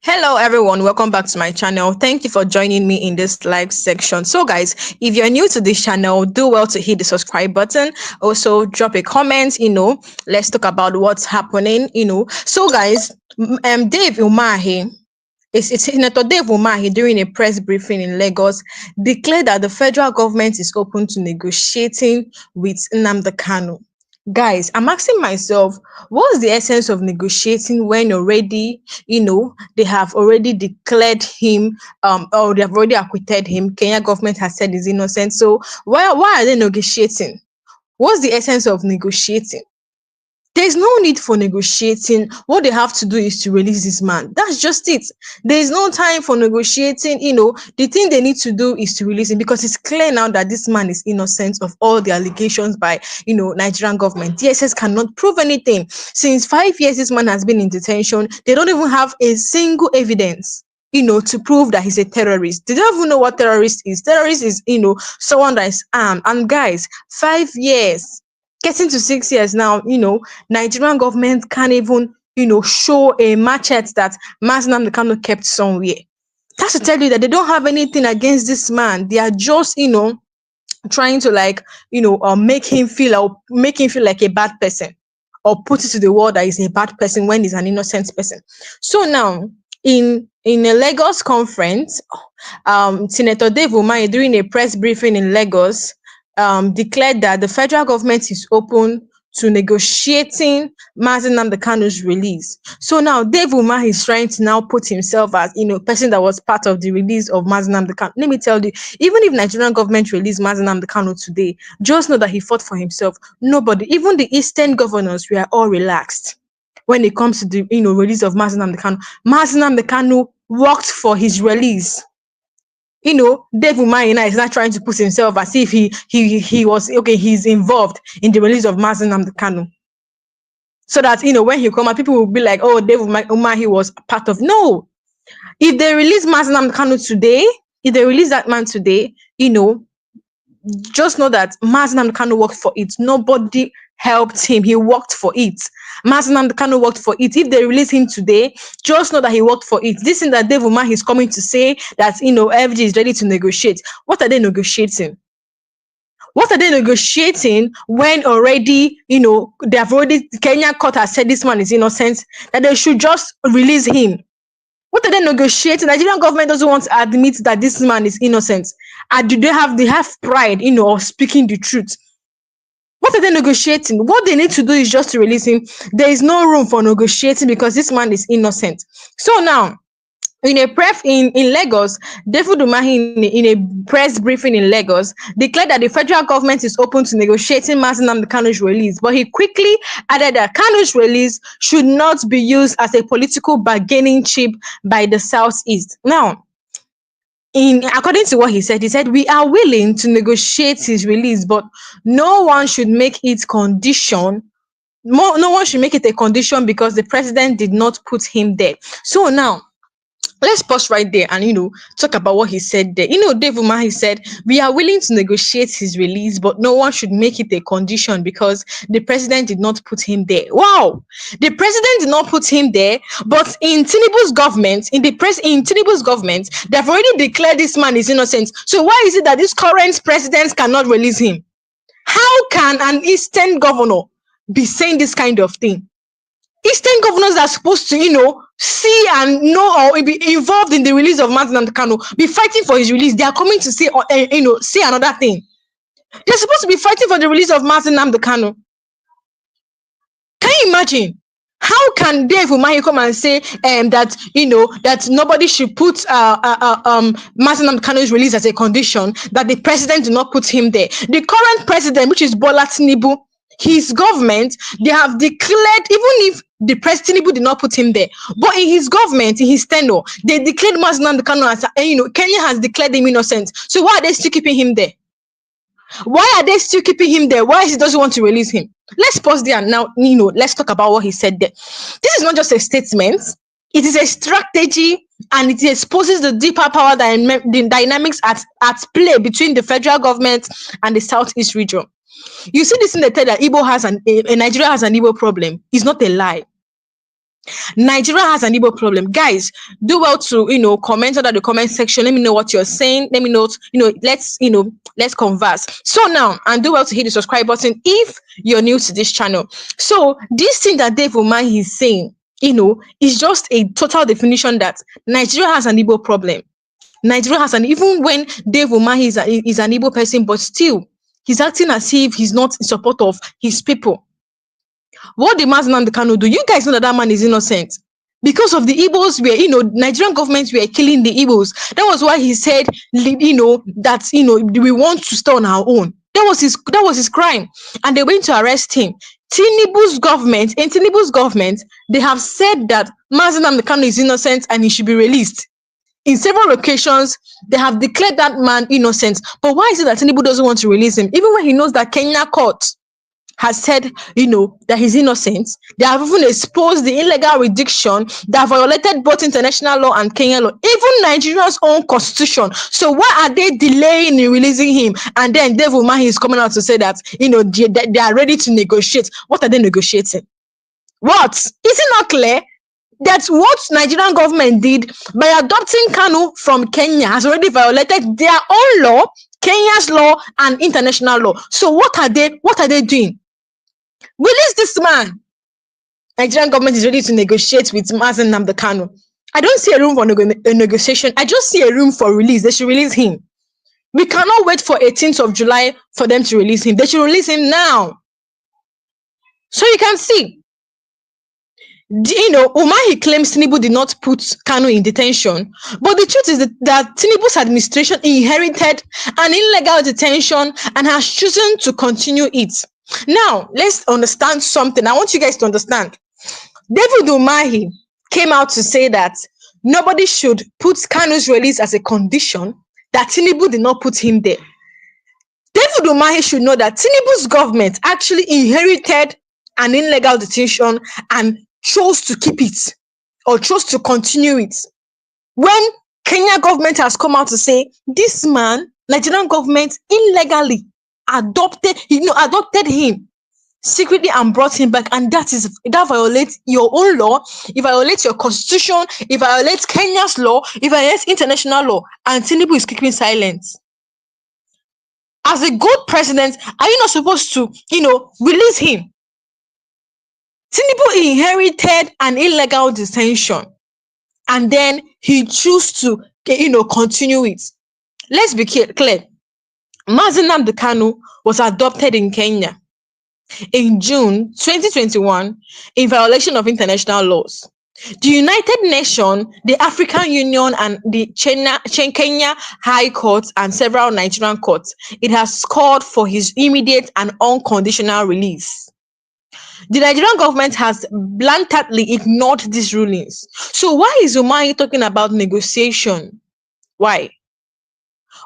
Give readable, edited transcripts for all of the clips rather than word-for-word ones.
Hello everyone, welcome back to my channel. Thank you for joining me in this live section. So guys, if you're new to this channel, do well to hit the subscribe button. Also drop a comment, let's talk about what's happening. So guys, Dave Umahi, it's Senator Dave Umahi during a press briefing in Lagos declared that the federal government is open to negotiating with Nnamdi Kanu. Guys, I'm asking myself, what's the essence of negotiating when already, they have already declared him, or they have already acquitted him. Kenya government has said he's innocent. So why are they negotiating? What's the essence of negotiating? There's no need for negotiating. What they have to do is to release this man. That's just it. There's no time for negotiating. The thing they need to do is to release him because it's clear now that this man is innocent of all the allegations by, Nigerian government. DSS cannot prove anything. Since 5 years, this man has been in detention. They don't even have a single evidence to prove that he's a terrorist. They don't even know what terrorist is. Terrorist is, someone that is armed. And guys, 5 years, getting to 6 years now, Nigerian government can't even, show a machete that Mazi Nnamdi Kanu kept somewhere. That's to tell you that they don't have anything against this man. They are just, trying to make him feel like a bad person, or put it to the world that he's a bad person when he's an innocent person. So now, in a Lagos conference, Senator Dave Umahi, during a press briefing in Lagos, declared that the federal government is open to negotiating Mazi Nnamdi Kanu's release. So now Dave Umahi is trying to now put himself as person that was part of the release of Mazi Nnamdi Kanu. Let me tell you, even if Nigerian government release Mazi Nnamdi Kanu today, just know that he fought for himself. Nobody, even the eastern governors, we are all relaxed when it comes to the release of Mazi Nnamdi Kanu. Mazi Nnamdi Kanu worked for his release. Dave Umahi now is not trying to put himself as if he was okay, he's involved in the release of Mazi Nnamdi Kanu. So that when he come out, people will be like, oh, Dave Umahi was part of. No. If they release Mazi Nnamdi Kanu today, if they release that man today, just know that Mazi Nnamdi Kanu worked for it. Nobody helped him. He worked for it. Mazi Nnamdi Kanu worked for it. If they release him today, just know that he worked for it. This thing that Dave Umahi is coming to say that FG is ready to negotiate. What are they negotiating? What are they negotiating when already, they have already, Kenya court has said this man is innocent, that they should just release him? What are they negotiating? Nigerian government doesn't want to admit that this man is innocent. And do they have pride, of speaking the truth? What are they negotiating? What they need to do is just to release him. There is no room for negotiating because this man is innocent. So now, in a press in Lagos, David Umahi in a press briefing in Lagos declared that the federal government is open to negotiating Mazi Nnamdi Kanu's release, but he quickly added that Kanu's release should not be used as a political bargaining chip by the Southeast. Now, according to what he said, we are willing to negotiate his release, but no one should make it condition. No one should make it a condition because the president did not put him there. So now, let's pause right there and talk about what he said there. Dave Umahi said we are willing to negotiate his release, but no one should make it a condition because the president did not put him there. Wow, the president did not put him there, but in Tinubu's government, they've already declared this man is innocent. So why is it that this current president cannot release him? How can an eastern governor be saying this kind of thing? Eastern governors are supposed to, see and know or be involved in the release of Mazi Nnamdi Kanu, be fighting for his release. They are coming to say, say another thing. They're supposed to be fighting for the release of Mazi Nnamdi Kanu. Can you imagine? How can Dave Umahi come and say that that nobody should put Mazi Nnamdi Kanu's release as a condition, that the president did not put him there? The current president, which is Bola Tinubu, his government, they have declared, even if the president Tinubu did not put him there, but in his government, in his tenure, they declared Mazi Nnamdi Kanu as Kenya has declared him innocent. So why are they still keeping him there? Why are they still keeping him there? Why is he doesn't want to release him? Let's pause there and now, let's talk about what he said there. This is not just a statement. It is a strategy, and it exposes the deeper power the dynamics at play between the federal government and the Southeast region. You see this in the tell that Nigeria has an Igbo problem. It's not a lie. Nigeria has an Igbo problem. Guys, do well to comment under the comment section. Let me know what you're saying. Let me know, let's converse. So now, and do well to hit the subscribe button if you're new to this channel. So this thing that Dave Umahi is saying, is just a total definition that Nigeria has an Igbo problem. Nigeria has even when Dave Umahi is an Igbo person, but still he's acting as if he's not in support of his people. What did Mazi Nnamdi Kanu do? You guys know that man is innocent. Because of the Igbos Nigerian government were killing the Igbos. That was why he said, that we want to stay on our own. That was his crime. And they went to arrest him. In Tinubu's government, they have said that Mazi Nnamdi Kanu is innocent and he should be released. In several occasions, they have declared that man innocent. But why is it that Tinubu doesn't want to release him? Even when he knows that Kenya court has said, that he's innocent. They have even exposed the illegal reduction that violated both international law and Kenyan law, even Nigeria's own constitution. So why are they delaying in releasing him? And then Dave Umahi is coming out to say that, they are ready to negotiate. What are they negotiating? What? Is it not clear? That's what Nigerian government did by adopting Kanu from Kenya has already violated their own law, Kenya's law, and international law. So what are they doing? Release this man. Nigerian government is ready to negotiate with Mazi Nnamdi Kanu. I don't see a room for a negotiation. I just see a room for release. They should release him. We cannot wait for 18th of July for them to release him. They should release him now. So you can see, Umahi claims Tinubu did not put Kanu in detention, but the truth is that Tinubu's administration inherited an illegal detention and has chosen to continue it. Now, let's understand something. I want you guys to understand. David Umahi came out to say that nobody should put Kanu's release as a condition, that Tinubu did not put him there. David Umahi should know that Tinubu's government actually inherited an illegal detention and chose to keep it or chose to continue it. When Kenya government has come out to say this man, Nigerian government illegally adopted him secretly and brought him back, and that violates your own law, it violates your constitution, it violates Kenya's law, it violates international law, and Tinubu is keeping silence. As a good president, are you not supposed to, release him? Tinubu inherited an illegal detention, and then he chose to, continue it. Let's be clear. Mazi Nnamdi Kanu was adopted in Kenya in June 2021 in violation of international laws. The United Nations, the African Union, and the Kenya High Court and several Nigerian courts, it has called for his immediate and unconditional release. The Nigerian government has blatantly ignored these rulings. So why is Umahi talking about negotiation? Why?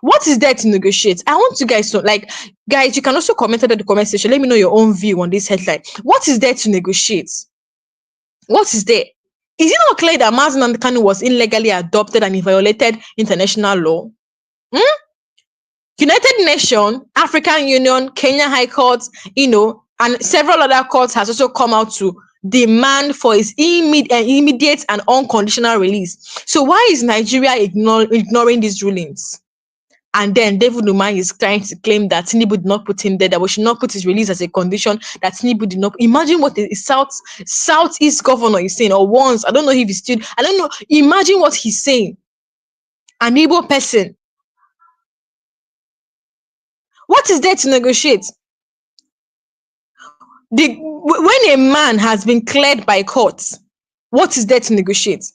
What is there to negotiate? I want you guys to, guys, you can also comment under the comment section. Let me know your own view on this headline. What is there to negotiate? What is there? Is it not clear that Mazi Nnamdi Kanu was illegally adopted and he violated international law? United Nations, African Union, Kenya High Court, and several other courts has also come out to demand for his immediate and unconditional release. So why is Nigeria ignoring these rulings? And then David Umahi is trying to claim that Tinubu did not put him there, that we should not put his release as a condition, that Tinubu did not. Imagine what the Southeast governor is saying, or once, I don't know if he's still, I don't know. Imagine what he's saying. An Igbo person. What is there to negotiate? When a man has been cleared by courts, what is there to negotiate?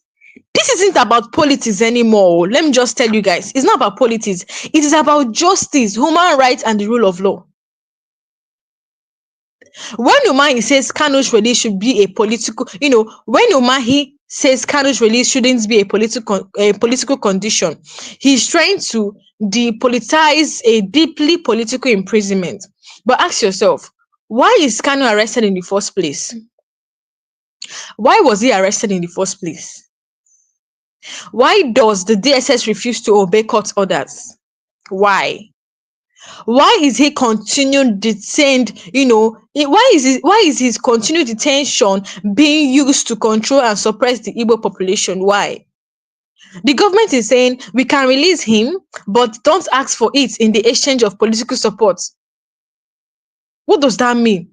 This isn't about politics anymore. Let me just tell you guys, it's not about politics. It is about justice, human rights, and the rule of law. When Umahi says Kanu's release should be a political, when Umahi says Kanu's release shouldn't be a political condition, he's trying to depolitize a deeply political imprisonment. But ask yourself, why is Kanu arrested in the first place? Why was he arrested in the first place? Why does the DSS refuse to obey court orders? Why? Why is he continued detained? Why is his continued detention being used to control and suppress the Igbo population? Why? The government is saying we can release him, but don't ask for it in the exchange of political support. What does that mean?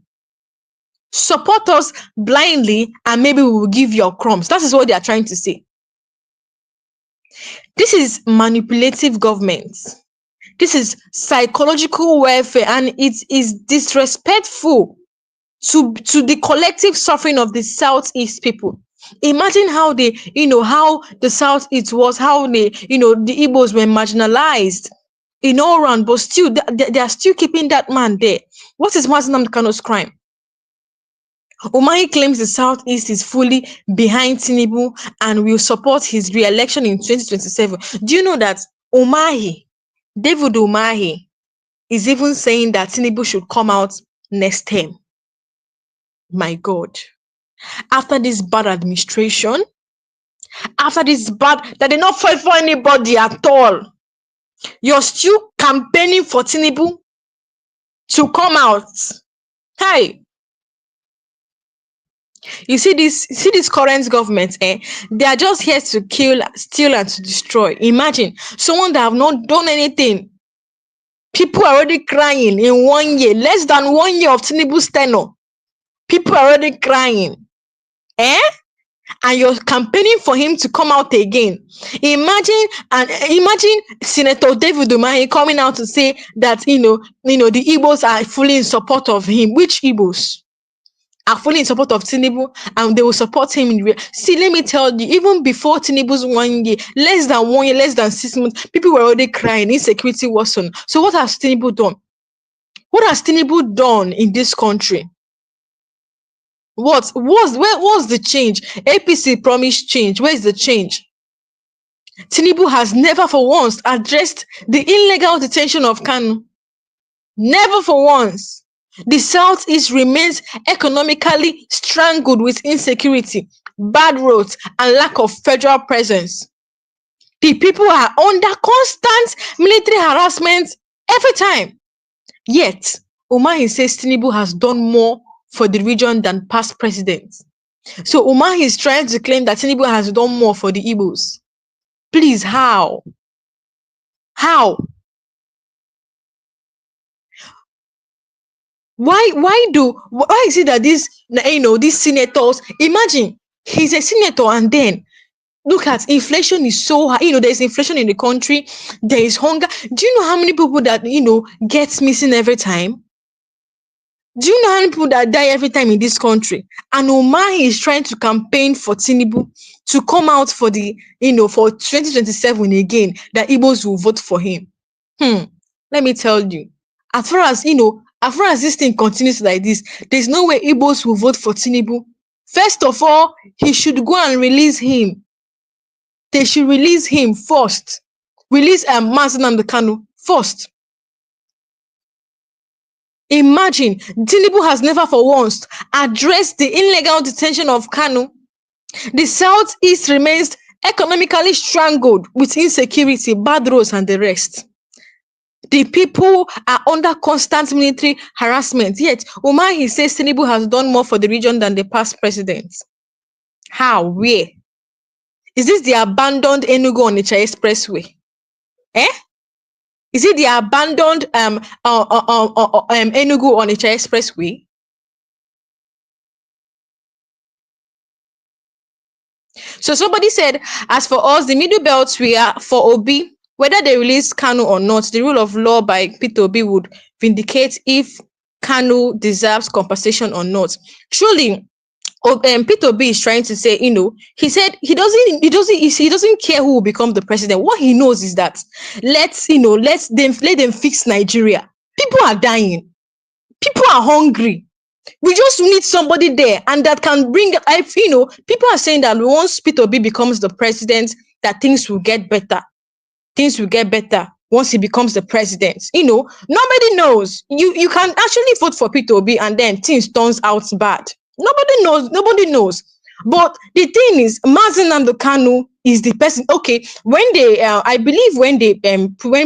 Support us blindly and maybe we will give you crumbs. That is what they are trying to say. This is manipulative government. This is psychological warfare, and it is disrespectful to the collective suffering of the Southeast people. Imagine how how the Southeast was, how the Igbos were marginalized in all round, but still they are still keeping that man there. What is Mazi Nnamdi Kanu's crime? Umahi claims the Southeast is fully behind Tinubu and will support his re-election in 2027. Do you know that David Umahi, is even saying that Tinubu should come out next term? My God. After this bad administration, after this bad, that did not fight for anybody at all, you're still campaigning for Tinubu to come out. Hey, you see this current government, they are just here to kill, steal, and to destroy. Imagine someone that have not done anything. People are already crying in 1 year, less than 1 year of Tinubu's tenure. People are already crying. And you're campaigning for him to come out again. Imagine Senator Dave Umahi coming out to say that the Igbos are fully in support of him. Which Igbos are fully in support of Tinubu and they will support him in real? See, let me tell you, even before Tinubu's 1 year, less than 1 year, less than 6 months, people were already crying, insecurity worsened. So what has Tinubu done? What has Tinubu done in this country? Where was the change? APC promised change. Where is the change? Tinubu has never for once addressed the illegal detention of Kanu. Never for once. The Southeast remains economically strangled with insecurity, bad roads, and lack of federal presence. The people are under constant military harassment every time. Yet, Umahi says Tinubu has done more for the region than past presidents. So Umahi is trying to claim that Tinubu has done more for the Igbos. Please, how? How? Why is it that these senators, imagine he's a senator and then look at inflation is so high. There's inflation in the country, there is hunger. Do you know how many people that gets missing every time? Do you know how many people that die every time in this country? And Umahi is trying to campaign for Tinubu to come out for the, for 2027 again, that Igbos will vote for him. Let me tell you, as far as this thing continues like this, there's no way Igbos will vote for Tinubu. First of all, he should go and release him. They should release him first. Release Mazi Nnamdi Kanu first. Imagine, Tinubu has never for once addressed the illegal detention of Kanu. The Southeast remains economically strangled with insecurity, bad roads, and the rest. The people are under constant military harassment. Yet, Umahi says Tinubu has done more for the region than the past presidents. How? Where? Is this the abandoned Enugu-Onitsha Expressway? Is it the abandoned Enugu-Onitsha Expressway? So somebody said, as for us, the middle belts, we are for Obi. Whether they release Kanu or not, the rule of law by Peter Obi would vindicate if Kanu deserves compensation or not. Truly, Peter Obi is trying to say, he said he doesn't care who will become the president. What he knows is that let them fix Nigeria. People are dying. People are hungry. We just need somebody there, and that can bring. People are saying that once Peter Obi becomes the president, that things will get better. Things will get better once he becomes the president. Nobody knows. You can actually vote for Peter Obi and then things turns out bad. Nobody knows. But the thing is, Mazi Nnamdi Kanu is the person. Okay, when they, I believe when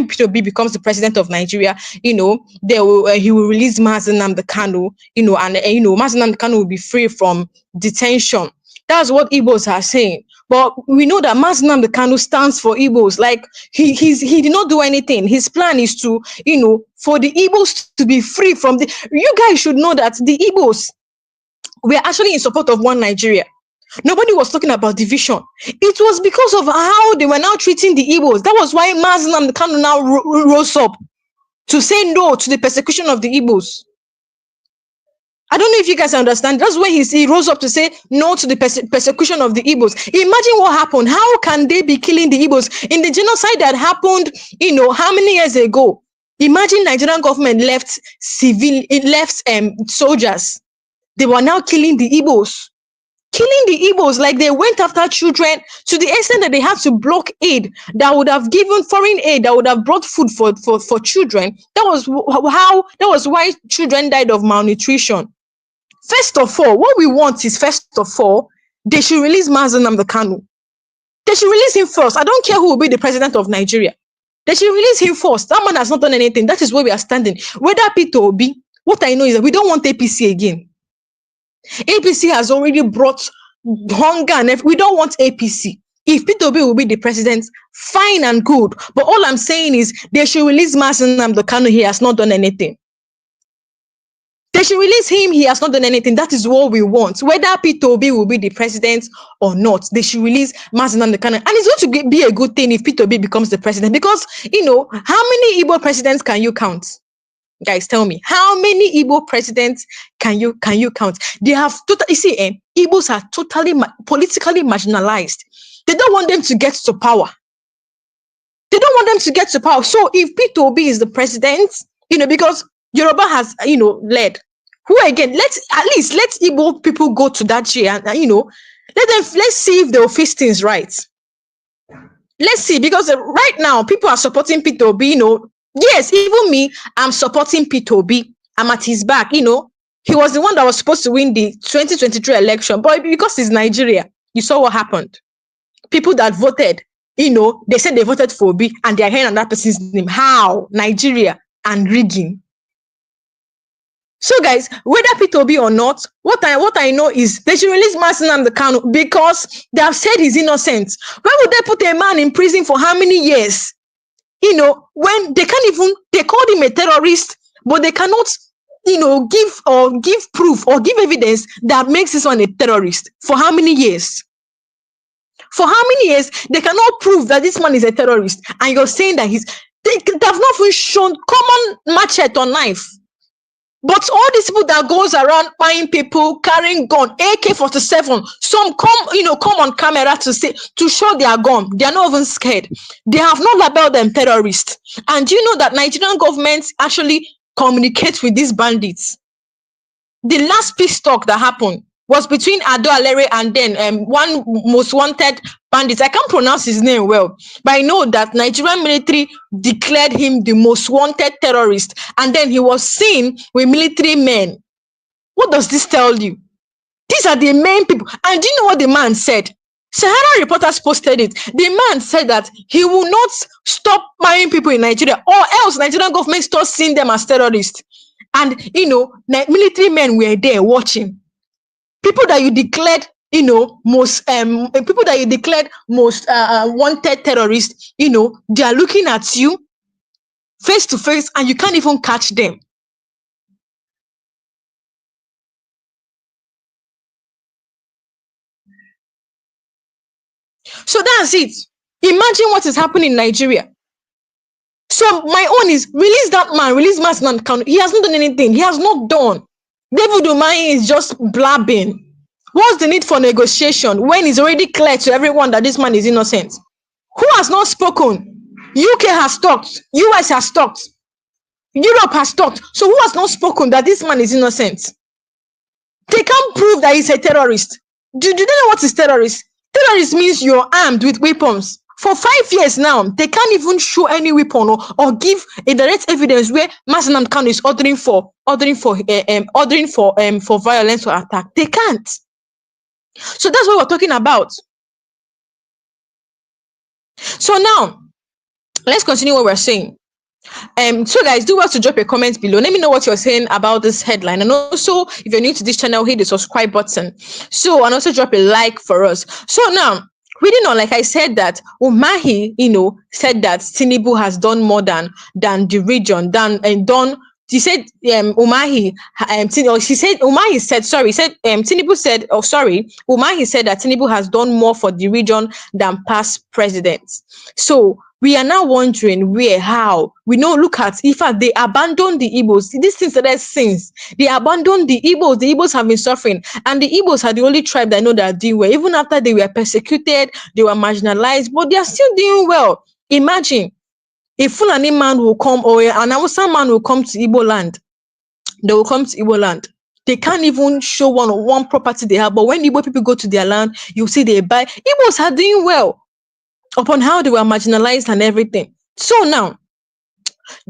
Peter B becomes the president of Nigeria, they will he will release Mazi Nnamdi Kanu, and Mazi Nnamdi Kanu will be free from detention. That's what Igbos are saying. But we know that Mazi Nnamdi Kanu stands for Igbos. Like he did not do anything. His plan is to, for the Igbos to be free from the. You guys should know that the Igbos were actually in support of one Nigeria. Nobody was talking about division. It was because of how they were now treating the Igbos. That was why Mazi Nnamdi Kanu now rose up to say no to the persecution of the Igbos. I don't know if you guys understand. That's why he rose up to say no to the persecution of the Igbos. Imagine what happened. How can they be killing the Igbos in the genocide that happened, how many years ago? Imagine Nigerian government left soldiers. They were now killing the Igbos. Killing the Igbos, like they went after children to the extent that they had to block aid that would have given foreign aid that would have brought food for children. That was why children died of malnutrition. First of all, what we want is, first of all, they should release Mazi Nnamdi Kanu. They should release him first. I don't care who will be the president of Nigeria. They should release him first. That man has not done anything. That is where we are standing. Whether Peter Obi, what I know is that we don't want APC again. APC has already brought hunger and we don't want APC. If Peter Obi will be the president, fine and good. But all I'm saying is they should release Mazi Nnamdi Kanu. He has not done anything. They should release him. He has not done anything. That is what we want. Whether Peter Obi will be the president or not, they should release Mazi Nnamdi Kanu. And it's going to be a good thing if Peter Obi becomes the president. Because, how many Igbo presidents can you count? Guys, tell me, how many Igbo presidents can you count? They have you see, Igbos are totally politically marginalized. They don't want them to get to power. They don't want them to get to power. So if Peter Obi is the president, because Yoruba has, led. Who again? Let's Igbo people go to that chair and let's see if they'll fix things right. Let's see, because right now people are supporting Peter Obi, Yes, even me, I'm supporting Peter Obi. I'm at his back, He was the one that was supposed to win the 2023 election, but because it's Nigeria, you saw what happened. People that voted, they said they voted for Obi and they are hearing that person's name. How? Nigeria and rigging. So guys, whether Peter Obi or not, what I know is they should release Mazi Nnamdi Kanu because they have said he's innocent. Why would they put a man in prison for how many years? When they called him a terrorist, but they cannot, give proof or give evidence that makes this one a terrorist. For how many years? For how many years they cannot prove that this man is a terrorist, and you're saying that they have not even shown common machete or knife. But all these people that goes around buying people, carrying gun, AK-47, some come on camera to show their gun. They are not even scared. They have not labeled them terrorists. And you know that Nigerian government actually communicates with these bandits. The last peace talk that happened was between Ado Alere and then one most wanted bandit. I can't pronounce his name well, but I know that Nigerian military declared him the most wanted terrorist, and then he was seen with military men. What does this tell you? These are the main people. And do you know what the man said? Sahara Reporters posted it. The man said that he will not stop buying people in Nigeria, or else Nigerian government starts seeing them as terrorists. And military men were there watching. People that you declared, most people that you declared most wanted terrorists, they are looking at you face to face, and you can't even catch them. So that's it. Imagine what is happening in Nigeria. So my own is release that man, release Mazi Nnamdi Kanu. He has not done anything. He has not done. Dave Umahi is just blabbing. What's the need for negotiation when it's already clear to everyone that this man is innocent? Who has not spoken? UK has talked. US has talked. Europe has talked. So who has not spoken that this man is innocent? They can't prove that he's a terrorist. Do they know what is terrorist? Terrorist means you're armed with weapons. For 5 years now, they can't even show any weapon or give a direct evidence where Mazi Nnamdi Kanu is ordering for violence or attack. They can't. So that's what we're talking about. So now let's continue what we're saying. So guys, do well to drop a comment below. Let me know what you're saying about this headline, and also if you're new to this channel, hit the subscribe button. So, and also drop a like for us. So now, reading on, like I said, that Umahi, said that Tinubu has done more than the region, and done. She said, Umahi, she said, Umahi said, sorry, said, Tinubu said, oh, sorry, Umahi said that Tinubu has done more for the region than past presidents. So we are now wondering where, how. We know, look at, in fact, they abandoned the Igbos. These things started since. They abandoned the Igbos. The Igbos have been suffering. And the Igbos are the only tribe that know that are doing well. Even after they were persecuted, they were marginalized, but they are still doing well. Imagine, a Fulani man will come, or an Hausa man will come to Igbo land. They will come to Igbo land. They can't even show one property they have. But when Igbo people go to their land, you see they buy. Igbos are doing well upon how they were marginalized and everything. So now,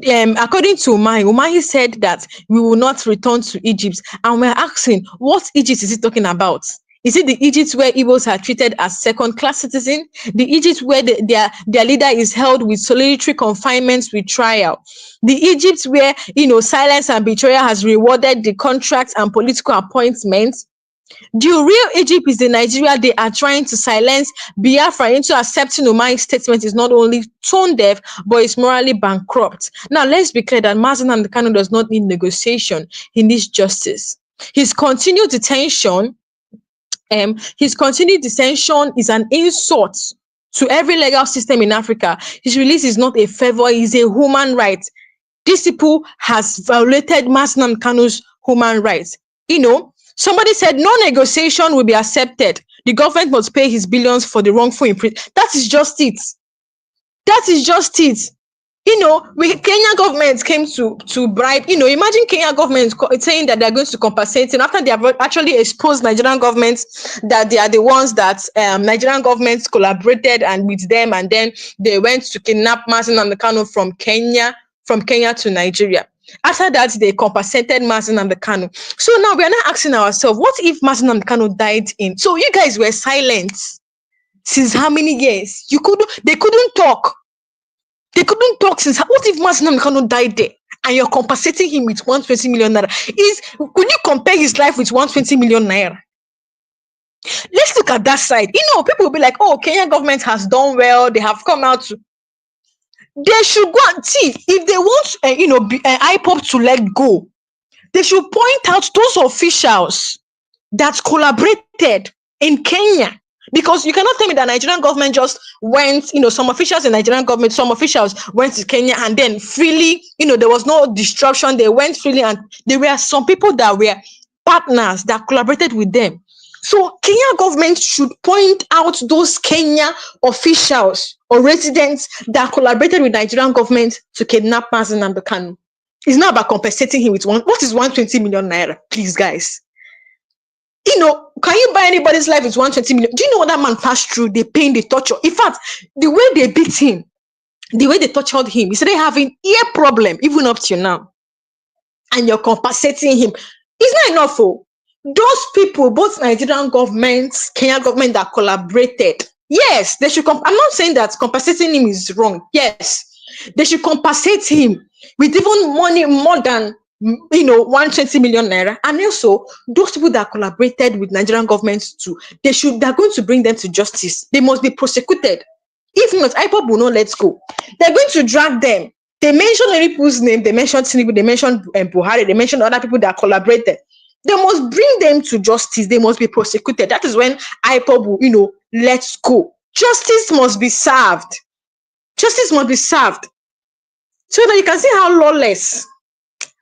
according to Umahi said that we will not return to Egypt. And we're asking, what Egypt is he talking about? Is it the Egypt where Igbos are treated as second-class citizens? The Egypt where their leader is held with solitary confinements with trial? The Egypt where, silence and betrayal has rewarded the contracts and political appointments? The real Egypt is the Nigeria they are trying to silence Biafra into accepting Umahi's statement is not only tone deaf, but is morally bankrupt. Now, let's be clear that Mazi Nnamdi Kanu does not need negotiation. He needs justice. His continued detention is an insult to every legal system in Africa. His release is not a favor, it's a human right. This people has violated Mazi Nnamdi Kanu's human rights. Somebody said no negotiation will be accepted. The government must pay his billions for the wrongful imprisonment. That is just it. That is just it. Kenya government came to bribe. Imagine Kenya government saying that they're going to compensate, and after they have actually exposed Nigerian governments that they are the ones that Nigerian governments collaborated and with them, and then they went to kidnap Mazi Nnamdi Kanu from Kenya to Nigeria. After that, they compensated Mazi Nnamdi Kanu. So now we are now asking ourselves, what if Mazi Nnamdi Kanu died in? So you guys were silent since how many years? They couldn't talk. They couldn't talk since. What if Mazi Nnamdi Kanu died there and you're compensating him with 120 million naira? Could you compare his life with 120 million naira? Let's look at that side. People will be like, oh, Kenya government has done well. They have come out to. They should go and see if they want, IPOP to let go. They should point out those officials that collaborated in Kenya. Because you cannot tell me that Nigerian government just went, some officials in Nigerian government, some officials went to Kenya and then freely, there was no disruption. They went freely, and there were some people that were partners that collaborated with them. So Kenya government should point out those Kenya officials or residents that collaborated with Nigerian government to kidnap Mazi Nnamdi Kanu. It's not about compensating him with what is 120 million naira, please, guys. Can you buy anybody's life with 120 million? Do you know what that man passed through? The pain, the torture. In fact, the way they beat him, the way they tortured him, he started having ear problem even up to now. And you're compensating him. It's not enough for those people, both Nigerian governments, Kenya government that collaborated. Yes, they should. I'm not saying that compensating him is wrong. Yes, they should compensate him with even money more than 120 million naira. And also those people that collaborated with Nigerian governments too, they're going to bring them to justice. They must be prosecuted. If not, IPOP will not let go. They're going to drag them. They mentioned many people's name. They mentioned Tinubu. They mentioned Buhari. They mentioned other people that collaborated. They must bring them to justice. They must be prosecuted. That is when IPOP will, let go. Justice must be served. Justice must be served. So that you can see how lawless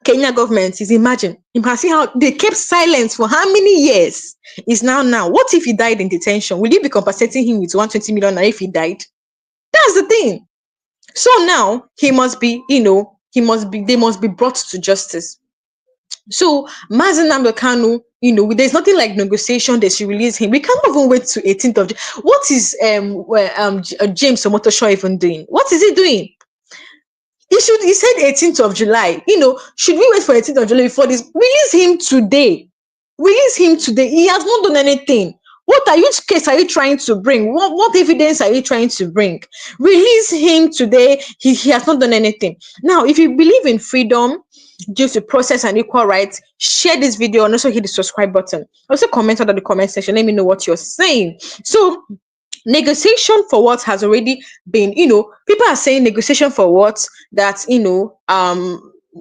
Kenya government is. Imagine. You can see how they kept silence for how many years. Is now. What if he died in detention? Will you be compensating him with 120 million if he died? That's the thing. So now he must be, they must be brought to justice. So Mazi Nnamdi Kanu, there's nothing like negotiation. They should release him. We can't even wait to 18th of July. What is James Omotosho even doing? What is he doing? He said 18th of July. Should we wait for 18th of July before this? Release him today. Release him today. He has not done anything. which case are you trying to bring? What evidence are you trying to bring? Release him today. He has not done anything. Now, if you believe in freedom due to process and equal rights, share this video and also hit the subscribe button. Also comment under the comment section. Let me know what you're saying. So negotiation for what has already been, people are saying negotiation for what that,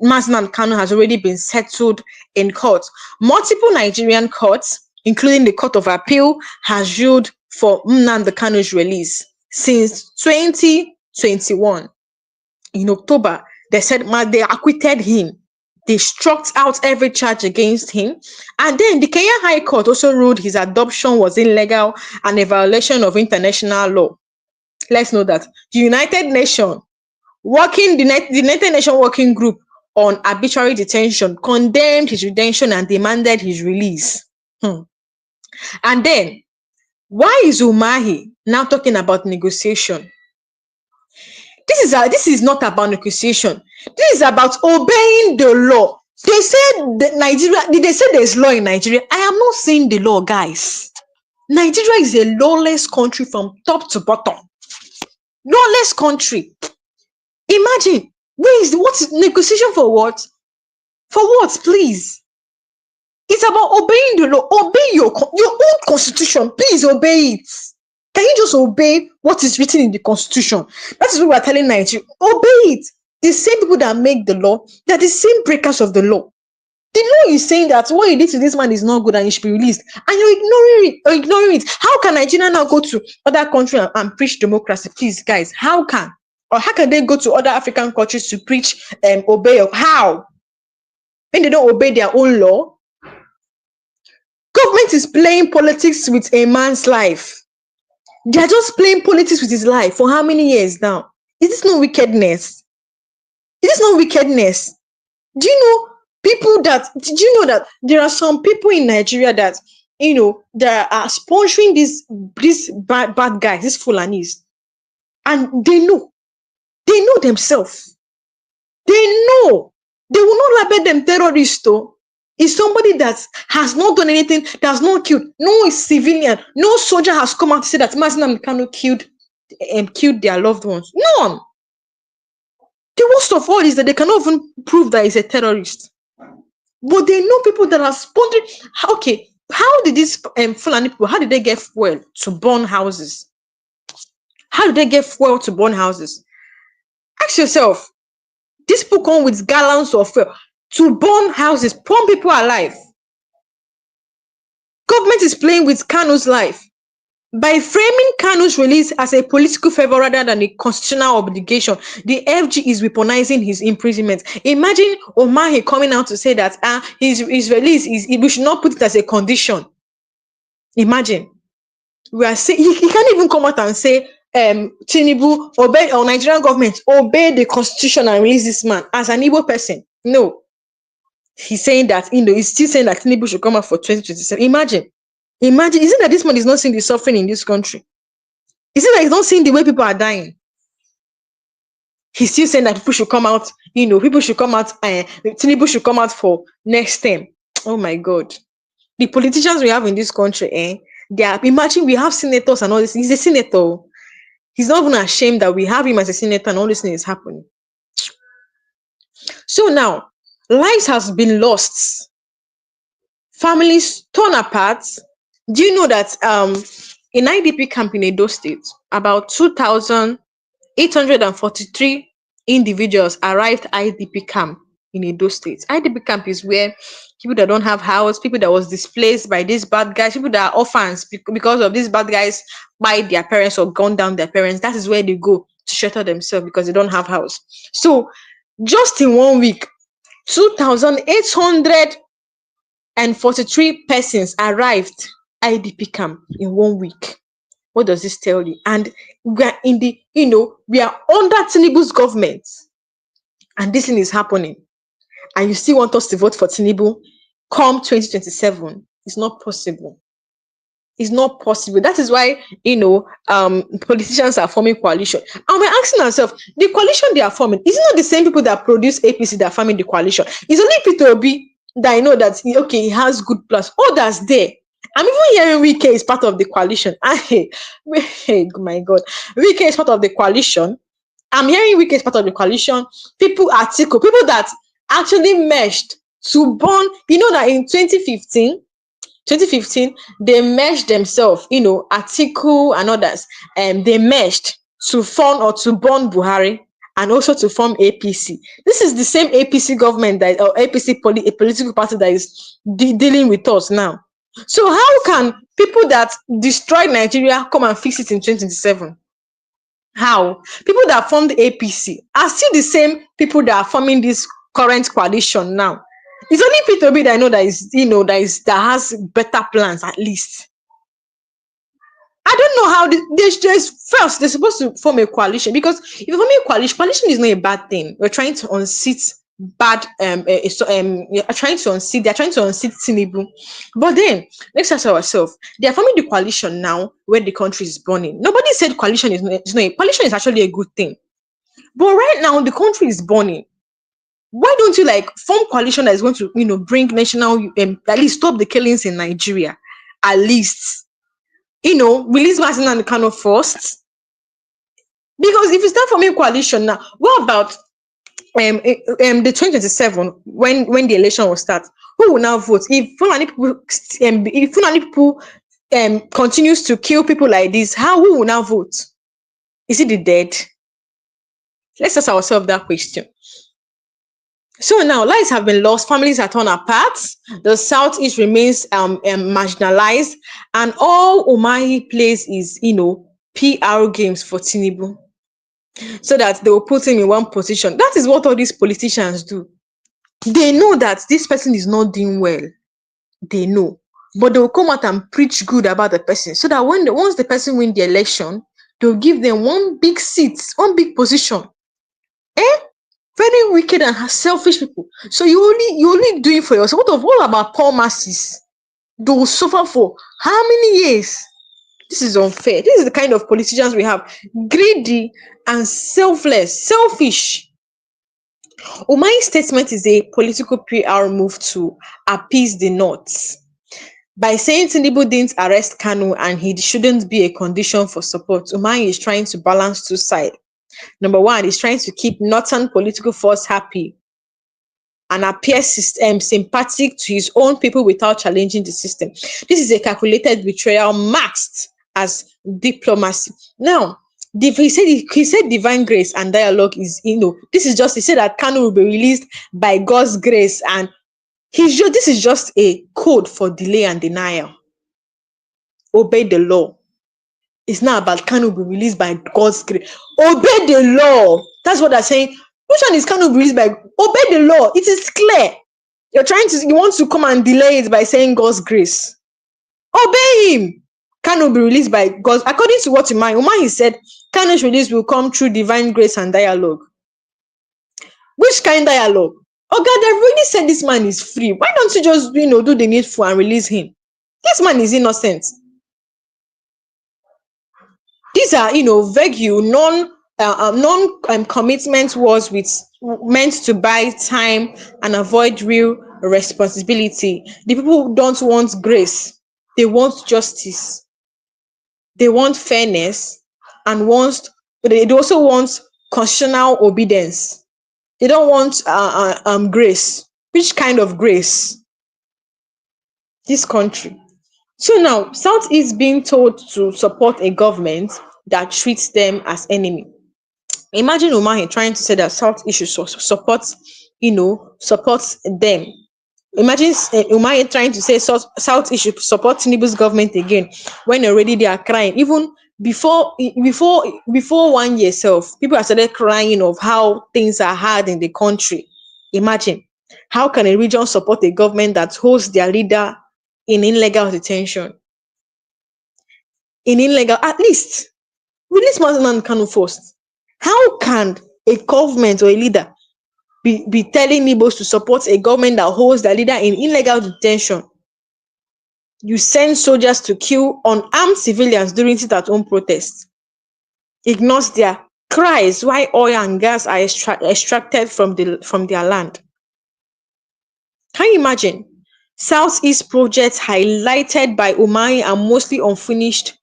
Mazi Nnamdi Kanu has already been settled in court. Multiple Nigerian courts, including the Court of Appeal, has ruled for Nnamdi Kanu's release since 2021. In October, they said they acquitted him. They struck out every charge against him. And then the Kenya High Court also ruled his adoption was illegal and a violation of international law. Let's know that the United Nations Working Group on Arbitrary Detention condemned his detention and demanded his release. And then, why is Umahi now talking about negotiation? This is not about negotiation. This is about obeying the law. They said they said there's law in Nigeria. I am not saying the law, guys. Nigeria is a lawless country from top to bottom. Lawless country. Imagine, what's negotiation for what? For what, please? It's about obeying the law. Obey your own constitution. Please obey it. Can you just obey what is written in the constitution? That is what we are telling Nigeria. Obey it. The same people that make the law, they're the same breakers of the law. The law is saying that what you did to this man is not good and he should be released. And you're ignoring it. How can Nigeria now go to other countries and preach democracy? Please, guys, how can? Or how can they go to other African countries to preach obey? How? When they don't obey their own law? Government is playing politics with a man's life. They are just playing politics with his life for how many years now? Is this not wickedness? Is this not wickedness? Do you know that there are some people in Nigeria that, that are sponsoring these bad guys, these Fulanis, and they know themselves. They know. They will not label them terrorists, though. It's somebody that has not done anything, that has not killed. No civilian, no soldier has come out to say that Mazi Nnamdi Kanu killed their loved ones. None. The worst of all is that they cannot even prove that he's a terrorist. But they know people that are sponsoring. Okay, how did these Fulani people, how did they get fuel to burn houses? How did they get fuel to burn houses? Ask yourself. These people come with gallons of fuel to burn houses, burn people alive. Government is playing with Kanu's life by framing Kanu's release as a political favor rather than a constitutional obligation. The FG is weaponizing his imprisonment. Imagine Umahi coming out to say that his release we should not put it as a condition. Imagine. We are saying he can't even come out and say Tinubu obey, or Nigerian government obey the constitution and release this man as an Igbo person. No. He's saying that, he's still saying that Ndigbo should come out for 2027. Imagine, is it that this man is not seeing the suffering in this country? Is it that he's not seeing the way people are dying? He's still saying that people should come out, people should come out, Ndigbo should come out for next term. Oh my God. The politicians we have in this country, imagine we have senators and all this. He's a senator. He's not even ashamed that we have him as a senator and all this thing is happening. So now, lives has been lost. Families torn apart. Do you know that in IDP camp in Edo State, about 2,843 individuals arrived IDP camp in Edo State. IDP camp is where people that don't have house, people that was displaced by these bad guys, people that are orphans because of these bad guys by their parents or gunned down their parents. That is where they go to shelter themselves because they don't have house. So just in 1 week, 2,843 persons arrived IDP camp in 1 week. What does this tell you? And we are in the, we are under Tinubu's government, and this thing is happening. And you still want us to vote for Tinubu come 2027? It's not possible. It's not possible. That is why, politicians are forming coalition. And we're asking ourselves, the coalition they are forming, is it not the same people that produce APC that are forming the coalition? It's only Peter Obi that I know that, okay, he has good plans. Others there. I'm even hearing Wike is part of the coalition. Hey, my God. Wike is part of the coalition. I'm hearing Wike is part of the coalition. People that actually meshed to burn. You know that in 2015, they meshed themselves, Atiku and others, and they meshed to form or to burn Buhari and also to form APC. This is the same APC government or APC a political party that is dealing with us now. So how can people that destroyed Nigeria come and fix it in 2027? How? People that formed APC are still the same people that are forming this current coalition now. It's only Peter Obi that I know that has better plans at least. I don't know how first they're supposed to form a coalition, because if you form a coalition is not a bad thing. We're trying to unseat they're trying to unseat Tinubu. But then let's ask ourselves, they are forming the coalition now where the country is burning. Nobody said coalition is not coalition is actually a good thing. But right now the country is burning. Why don't you form coalition that is going to bring national at least stop the killings in Nigeria, at least release Mazi Nnamdi Kanu first? Because if you start forming coalition now, what about the 2027 when the election will start? Who will now vote if Fulani people continues to kill people like this? Who will now vote? Is it the dead? Let's ask ourselves that question. So now lives have been lost, families are torn apart, the Southeast remains marginalized, and all Umahi plays is PR games for Tinubu, so that they will put him in one position. That is what all these politicians do. They know that this person is not doing well. They know, but they will come out and preach good about the person, so that once the person wins the election, they'll give them one big seat, one big position. Very wicked and selfish people. So you only do it for yourself. What about poor masses? They will suffer for how many years? This is unfair. This is the kind of politicians we have. Greedy and selfish. Umahi's statement is a political PR move to appease the North. By saying Tinubu didn't arrest Kanu and he shouldn't be a condition for support, Umahi is trying to balance two sides. Number one, he's trying to keep northern political force happy and appear sympathetic to his own people without challenging the system. This is a calculated betrayal masked as diplomacy. Now, he said divine grace and dialogue is, this is just, he said that Kanu will be released by God's grace, and this is just a code for delay and denial. Obey the law. It's not about Kanu will be released by God's grace. Obey the law. That's what they're saying. Which one is Kanu released by? Obey the law. It is clear. You want to come and delay it by saying God's grace. Obey him. Kanu will be released by God. According to what Umahi said, Kanu's release will come through divine grace and dialogue. Which kind of dialogue? Oh God, they've already said this man is free. Why don't you just do the needful and release him? This man is innocent. These are, vague, non-commitment words meant to buy time and avoid real responsibility. The people don't want grace; they want justice. They want fairness, and they also want constitutional obedience. They don't want grace. Which kind of grace? This country. So now, South is being told to support a government that treats them as enemy. Imagine Umahi trying to say that South should support them. Imagine Umahi trying to say South should support Tinubu's government again, when already they are crying. Even before 1 year self, people have started crying of how things are hard in the country. Imagine, how can a region support a government that holds their leader in illegal detention? At least release Mazi Nnamdi Kanu first. How can a government or a leader be telling Igbos to support a government that holds their leader in illegal detention? You send soldiers to kill unarmed civilians during sit-at-home protests. Ignores their cries why oil and gas are extracted from their land. Can you imagine? Southeast projects highlighted by Umahi are mostly unfinished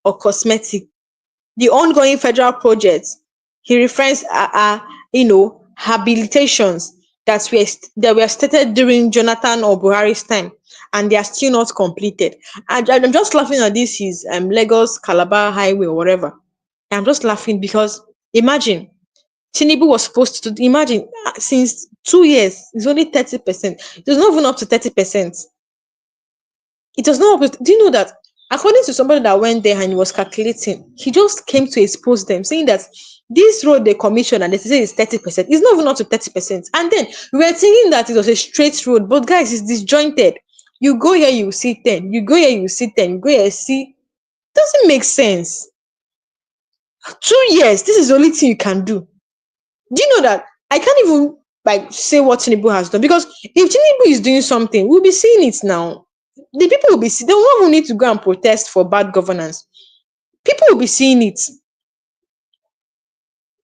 or cosmetic. The ongoing federal projects he referenced are habilitations that were started during Jonathan or Buhari's time, and they are still not completed. And I'm just laughing at this his Lagos Calabar highway or whatever. I'm just laughing because imagine Tinubu was supposed to imagine since 2 years it's only 30%. It was not even up to 30%. It was not. Do you know that? According to somebody that went there and he was calculating, he just came to expose them, saying that this road they commissioned and they say it's 30%. It's not even up to 30%. And then we were thinking that it was a straight road, but guys, it's disjointed. You go here, you see 10. You go here, you see 10. You go here, see. Doesn't make sense. 2 years. This is the only thing you can do. Do you know that I can't even say what Tinubu has done, because if Tinubu is doing something, we'll be seeing it now. The people will be seeing. They won't need to go and protest for bad governance. People will be seeing it.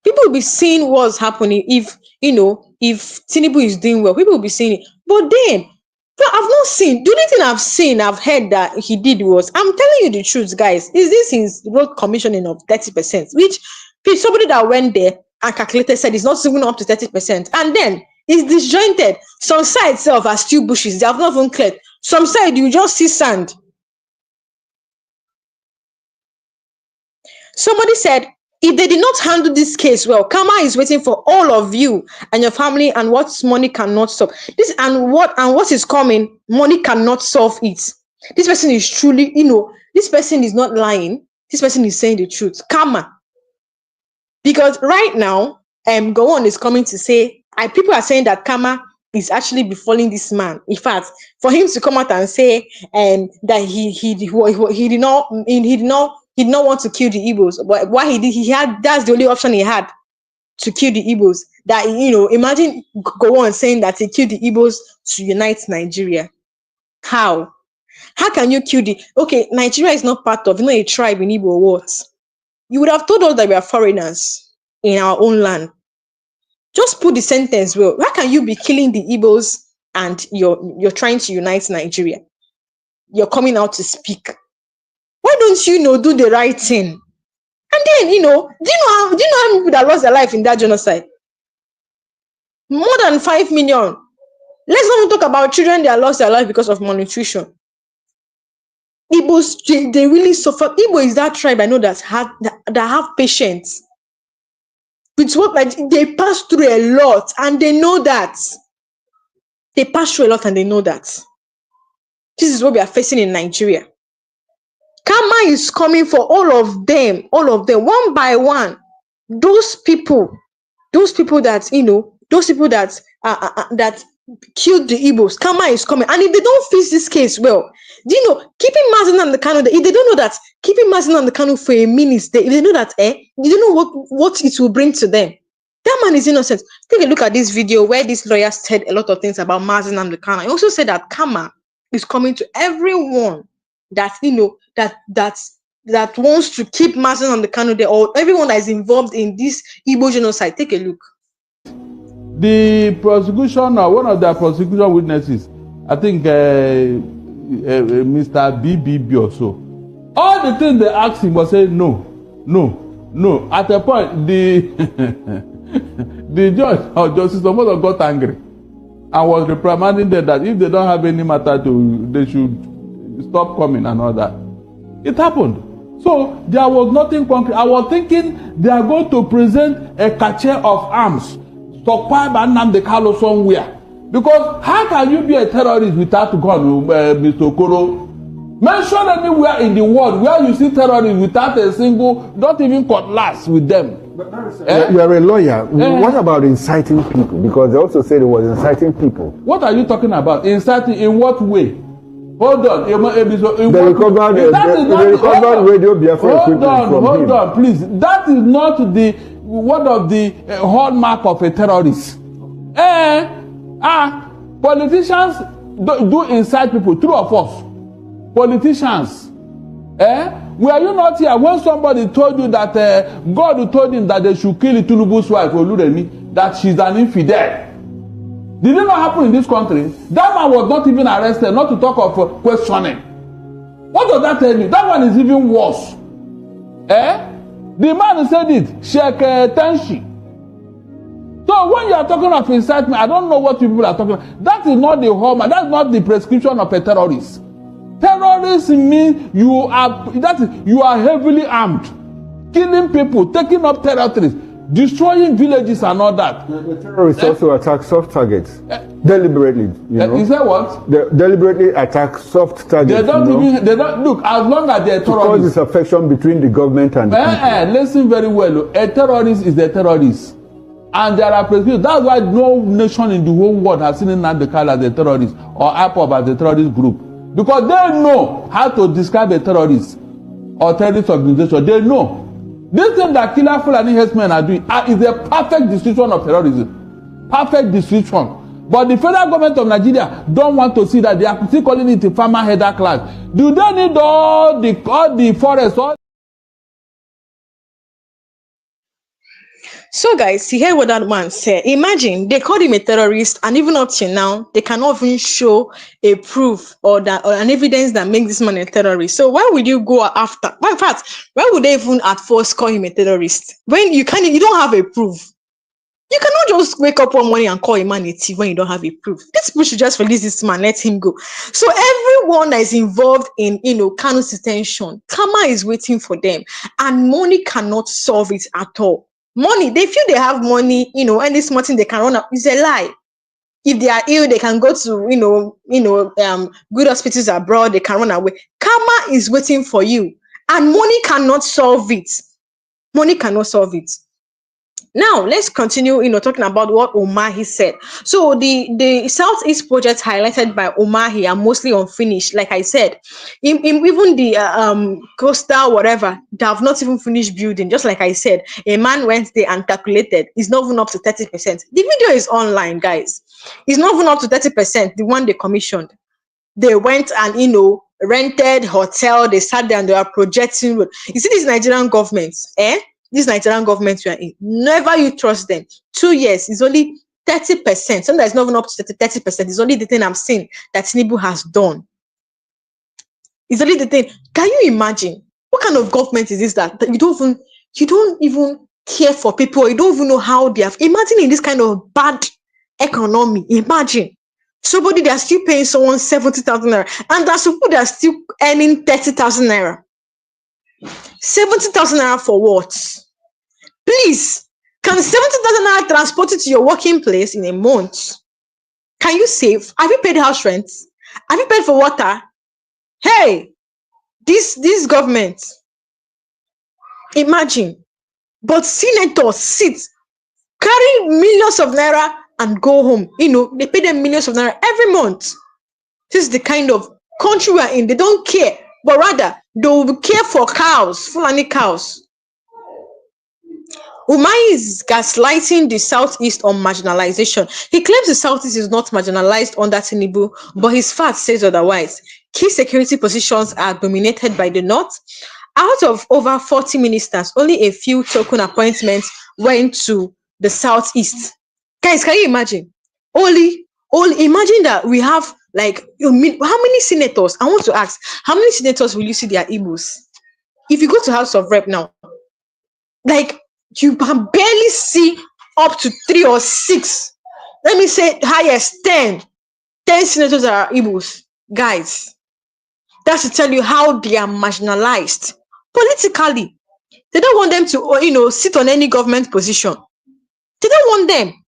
People will be seeing what's happening if Tinubu is doing well. People will be seeing it. But then, I've not seen. The only thing I've heard that he did was, I'm telling you the truth, guys, is this his road commissioning of 30%, which somebody that went there and calculated said it's not even up to 30%. And then it's disjointed. Some sides itself are still bushes. They have not even cleared. Some side you just see sand. Somebody said, if they did not handle this case well, karma is waiting for all of you and your family, and what money cannot solve. What is coming, money cannot solve it. This person is truly, this person is not lying. This person is saying the truth. Karma. Because right now, Gowon is coming to say, people are saying that karma is actually befalling this man. In fact, for him to come out and say that he did not want to kill the Igbos, but why that's the only option he had, to kill the Igbos. That imagine Gowon saying that he killed the Igbos to unite Nigeria. How can you kill Nigeria is not part of a tribe in Igbo what? You would have told us that we are foreigners in our own land. Just put the sentence well. How can you be killing the Igbos and you're trying to unite Nigeria? You're coming out to speak. Why don't you do the right thing? And then do you know how many people that lost their life in that genocide? More than 5 million. Let's not even talk about children that lost their life because of malnutrition. Igbos, they really suffer. Igbo is that tribe I know that have patience. With what they pass through a lot, and they know that. They pass through a lot and they know that. This is what we are facing in Nigeria. Karma is coming for all of them, one by one. Those people that that killed the Igbos, karma is coming. And if they don't fix this case well, keeping Mazi Nnamdi Kanu, if they don't know that keeping Mazi Nnamdi Kanu for a minute, if they know that, you don't know what it will bring to them. That man is innocent. Take a look at this video where this lawyer said a lot of things about Mazi Nnamdi Kanu. He also said that karma is coming to everyone that that wants to keep Mazi Nnamdi Kanu there, or everyone that is involved in this Igbo genocide. Take a look. The prosecution, or one of the prosecution witnesses, I think Mr. BBB or so, all the things they asked him was saying no. At a point, the judge or Justice almost got angry and was reprimanding them that if they don't have any matter they should stop coming and all that. It happened. So there was nothing concrete. I was thinking they are going to present a cache of arms stockpiled by Nnamdi Kanu somewhere. Because how can you be a terrorist without gun, Mr. Okoro? Mention anywhere in the world where you see terrorists without a single, not even cutlass with them. But you are a lawyer. What about inciting people? Because they also said it was inciting people. What are you talking about? Inciting in what way? Hold on. They recovered radio Biafra equipment from him. Hold on, please. That is not one of the hallmark of a terrorist. Politicians do incite people. True of us. Politicians. Were you not here when somebody told you that God told him that they should kill Tinubu's wife, Oluremi, that she's an infidel? Did it not happen in this country? That man was not even arrested, not to talk of questioning. What does that tell you? That one is even worse. The man who said it, Sheikh Tenshi. So when you are talking of incitement, I don't know what people are talking about. That is not the hallmark. That's not the prescription of a terrorist. Terrorists mean you are heavily armed, killing people, taking up territories, destroying villages and all that. The terrorists also attack soft targets deliberately. You say what? They deliberately attack soft targets. They don't look, as long as they're terrorists. To cause disaffection between the government and the people. Listen very well. A terrorist is a terrorist. And there are prescriptions. That's why no nation in the whole world has seen Nnamdi Kanu as a terrorist or IPOB as a terrorist group. Because they know how to describe a terrorist or terrorist organization. They know. This thing that killer Fulani herdsmen are doing is a perfect description of terrorism. Perfect description. But the federal government of Nigeria don't want to see that. They are still calling it a farmer header class. Do they need all the forests? So guys, you hear what that man said. Imagine they called him a terrorist, and even up till now, they cannot even show a proof or an evidence that makes this man a terrorist. So why would you go after? Well, in fact, why would they even at first call him a terrorist when you don't have a proof? You cannot just wake up one morning and call a man a thief when you don't have a proof. These people should just release this man, let him go. So everyone that is involved in Kanu's detention, karma is waiting for them, and money cannot solve it at all. Money, they feel they have money, any small thing they can run up. It's a lie. If they are ill, they can go to, good hospitals abroad, they can run away. Karma is waiting for you, and money cannot solve it. Money cannot solve it. Now, let's continue, talking about what Umahi said. So the Southeast projects highlighted by Umahi are mostly unfinished. Like I said, even the coastal whatever, they have not even finished building. Just like I said, a man went there and calculated. It's not even up to 30%. The video is online, guys. It's not even up to 30%, the one they commissioned. They went and, rented hotel. They sat there and they were projecting. You see this Nigerian government, This Nigerian government we are in, never you trust them. 2 years is only 30%. Sometimes it's not even up to 30%. It's only the thing I'm saying that Ndigbo has done. It's only the thing. Can you imagine what kind of government is this that you don't even care for people? You don't even know how they have. Imagine in this kind of bad economy. Imagine somebody they are still paying someone 70,000 naira, and there's people that are still earning 30,000 naira. 70,000 naira for what? Please, can 70,000 naira transport you to your working place in a month? Can you save? Have you paid house rent? Have you paid for water? Hey, this government. Imagine. But senators sit, carry millions of naira and go home. They pay them millions of naira every month. This is the kind of country we are in. They don't care, but rather they will care for cows, Fulani cows. Umahi is gaslighting the Southeast on marginalization. He claims the Southeast is not marginalized under Ndigbo, but his fact says otherwise. Key security positions are dominated by the North. Out of over 40 ministers, only a few token appointments went to the Southeast. Guys, can you imagine? Only imagine that we have how many senators? I want to ask, how many senators will you see their Igbos? If you go to House of Rep now, you can barely see up to 3 or 6. Let me say highest 10 senators are Igbos. Guys, that's to tell you how they are marginalized politically. They don't want them to sit on any government position. They don't want them.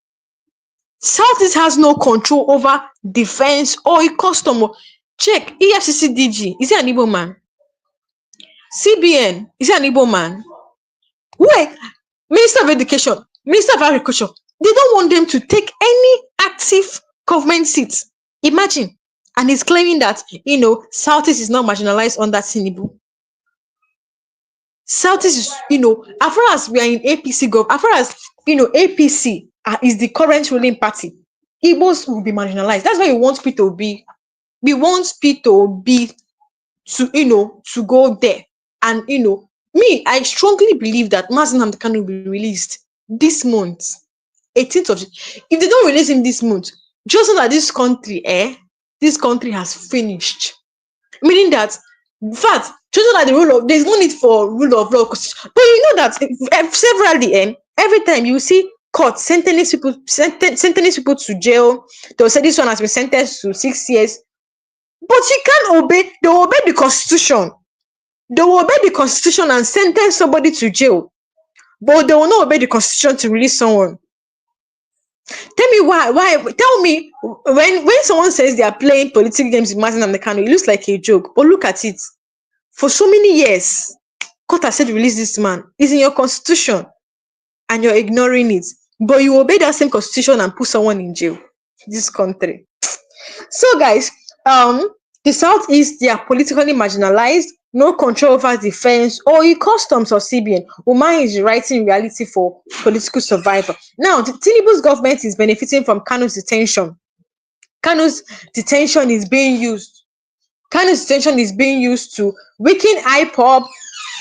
Southeast has no control over defense or a custom. Check EFCC DG. Is he an Igbo man? CBN. Is he an Igbo man? Wait, Minister of Education, Minister of Agriculture. They don't want them to take any active government seats. Imagine. And he's claiming that, Southeast is not marginalized under Ndigbo. Southeast is, as far as we are in APC as far as, APC is the current ruling party, Igbos will be marginalized. That's why we want people to be. We want people to go there. And, me, I strongly believe that Mazi Nnamdi Kanu will be released this month, 18th of. If they don't release him this month, Just so that this country has finished. Meaning that, in fact, just so that there's no need for rule of law. But you know that severally, every time you see court sentencing people to jail, they'll say this one has been sentenced to 6 years. But you can't obey, they will obey the constitution. They will obey the constitution and sentence somebody to jail. But they will not obey the constitution to release someone. Tell me why? Tell me when someone says they are playing political games with Mazi Nnamdi Kanu, it looks like a joke. But look at it. For so many years, court has said release this man. It's in your constitution, and you're ignoring it. But you obey that same constitution and put someone in jail. This country. So, guys, the Southeast, they are politically marginalized, no control over defense or customs or CBN. Umahi is writing reality for political survival. Now, the Tinubu's government is benefiting from Kanu's detention. Kanu's detention is being used. Kanu's detention is being used to weaken IPOB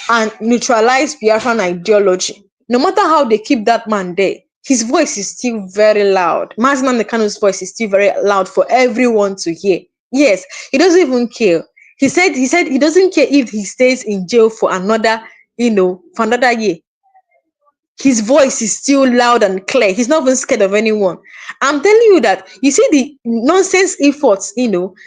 and neutralize Biafran ideology. No matter how they keep that man there, his voice is still very loud. Mazi Nnamdi Kanu's voice is still very loud for everyone to hear. Yes, he doesn't even care. He said he doesn't care if he stays in jail for another year. His voice is still loud and clear. He's not even scared of anyone. I'm telling you that, you see the nonsense efforts,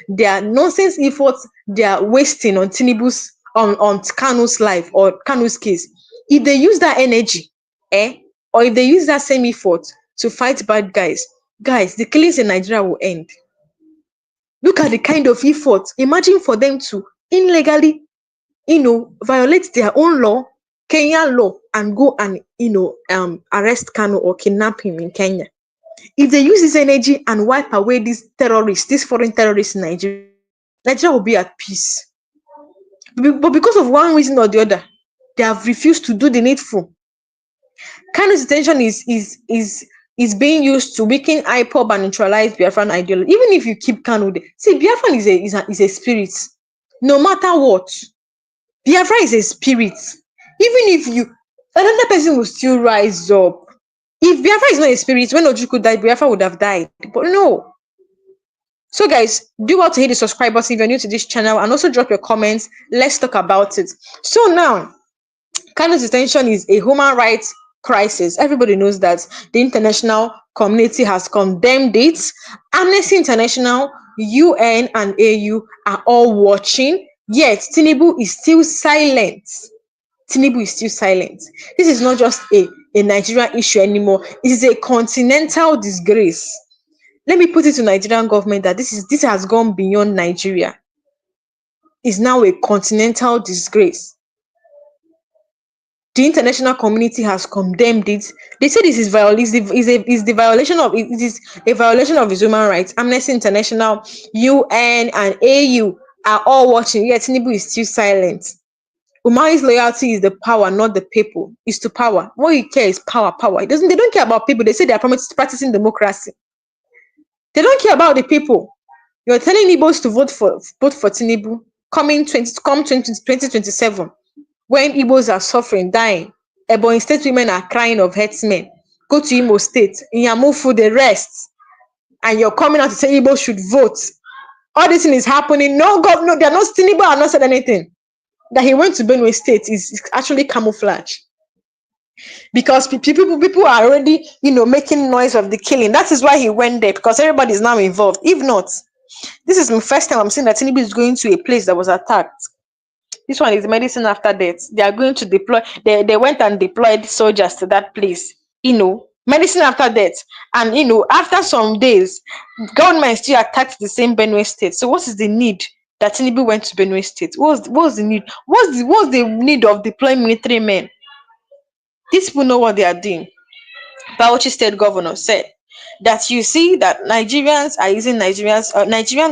their nonsense efforts they are wasting on Tinubu's, on Kanu's life or Kanu's case. If they use that energy, or if they use that same effort to fight bad guys, the killings in Nigeria will end. Look at the kind of effort. Imagine for them to illegally, violate their own law, Kenyan law, and go and, arrest Kanu or kidnap him in Kenya. If they use this energy and wipe away these foreign terrorists in Nigeria, Nigeria will be at peace. But because of one reason or the other, they have refused to do the needful. Kanu's detention is being used to weaken IPOB and neutralize Biafran ideology. Even if you keep Kanu there, see, Biafran is a spirit. No matter what, Biafra is a spirit. Even if another person will still rise up. If Biafra is not a spirit, when Ojukwu died, Biafra would have died. But no. So guys, do well to hit the subscribe button if you're new to this channel, and also drop your comments. Let's talk about it. So now, Kanu's detention is a human rights crisis. Everybody knows that. The international community has condemned it. Amnesty International, UN, and AU are all watching. Yet Tinubu is still silent. This is not just a Nigerian issue anymore. It is a continental disgrace. Let me put it to Nigerian government that this has gone beyond Nigeria. It's now a continental disgrace. The international community has condemned it. They say this is a violation of his human rights. Amnesty International, UN, and AU are all watching. Yet Tinubu is still silent. Umahi's loyalty is the power, not the people. It's to power. What he cares is power. They don't care about people. They say they are practicing democracy. They don't care about the people. You're telling Igbos to vote for Tinubu come 2027. When Igbos are suffering, dying, Ebonyi State women are crying of herdsmen. Go to Imo State, Inyamufu, the rest, and you're coming out to say Igbos should vote. All this thing is happening. No, they're not. Tinubu have not said anything. That he went to Benue State is actually camouflage. Because people are already, making noise of the killing. That is why he went there, because everybody is now involved. If not, this is the first time I'm seeing that Tinubu is going to a place that was attacked. This one is medicine after death. They are going to deploy. They went and deployed soldiers to that place. Medicine after death. And after some days, government still attacked the same Benue State. So what is the need that Tinubu went to Benue State? What's the need? What's the need of deploying military men? These people know what they are doing. Bauchi State Governor said that you see that Nigerian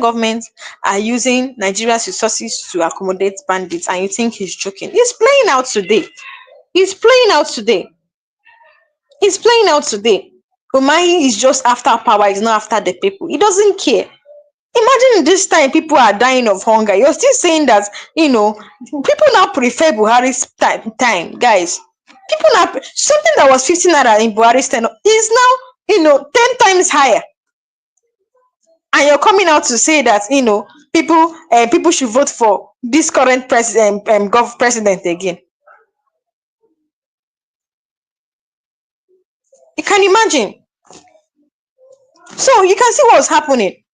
government are using Nigeria's resources to accommodate bandits, and you think he's joking. He's playing out today. Umahi is just after power, he's not after the people. He doesn't care. Imagine this time people are dying of hunger. You're still saying that, people now prefer Buhari's time, guys. People now, something that was 15 naira in Buhari's time is now, 10 times higher. And you're coming out to say that people should vote for this current president again. You can imagine. So you can see what's happening.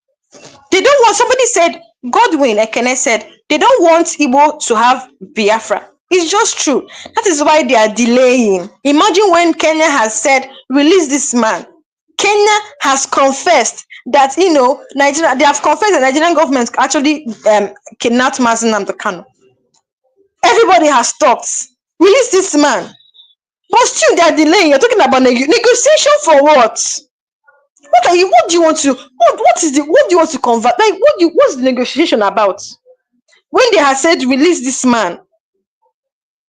They don't want, somebody said, Godwin Ekene said, they don't want Igbo to have Biafra. It's just true. That is why they are delaying. Imagine when Kenya has said, release this man. Kenya has confessed that, Nigeria, they have confessed that the Nigerian government actually kidnapped Mazi Nnamdi Kanu. Everybody has talked. Release this man. But still they are delaying. You're talking about negotiation for what? What do you want to what do you want to convert? Like what's the negotiation about? When they have said release this man,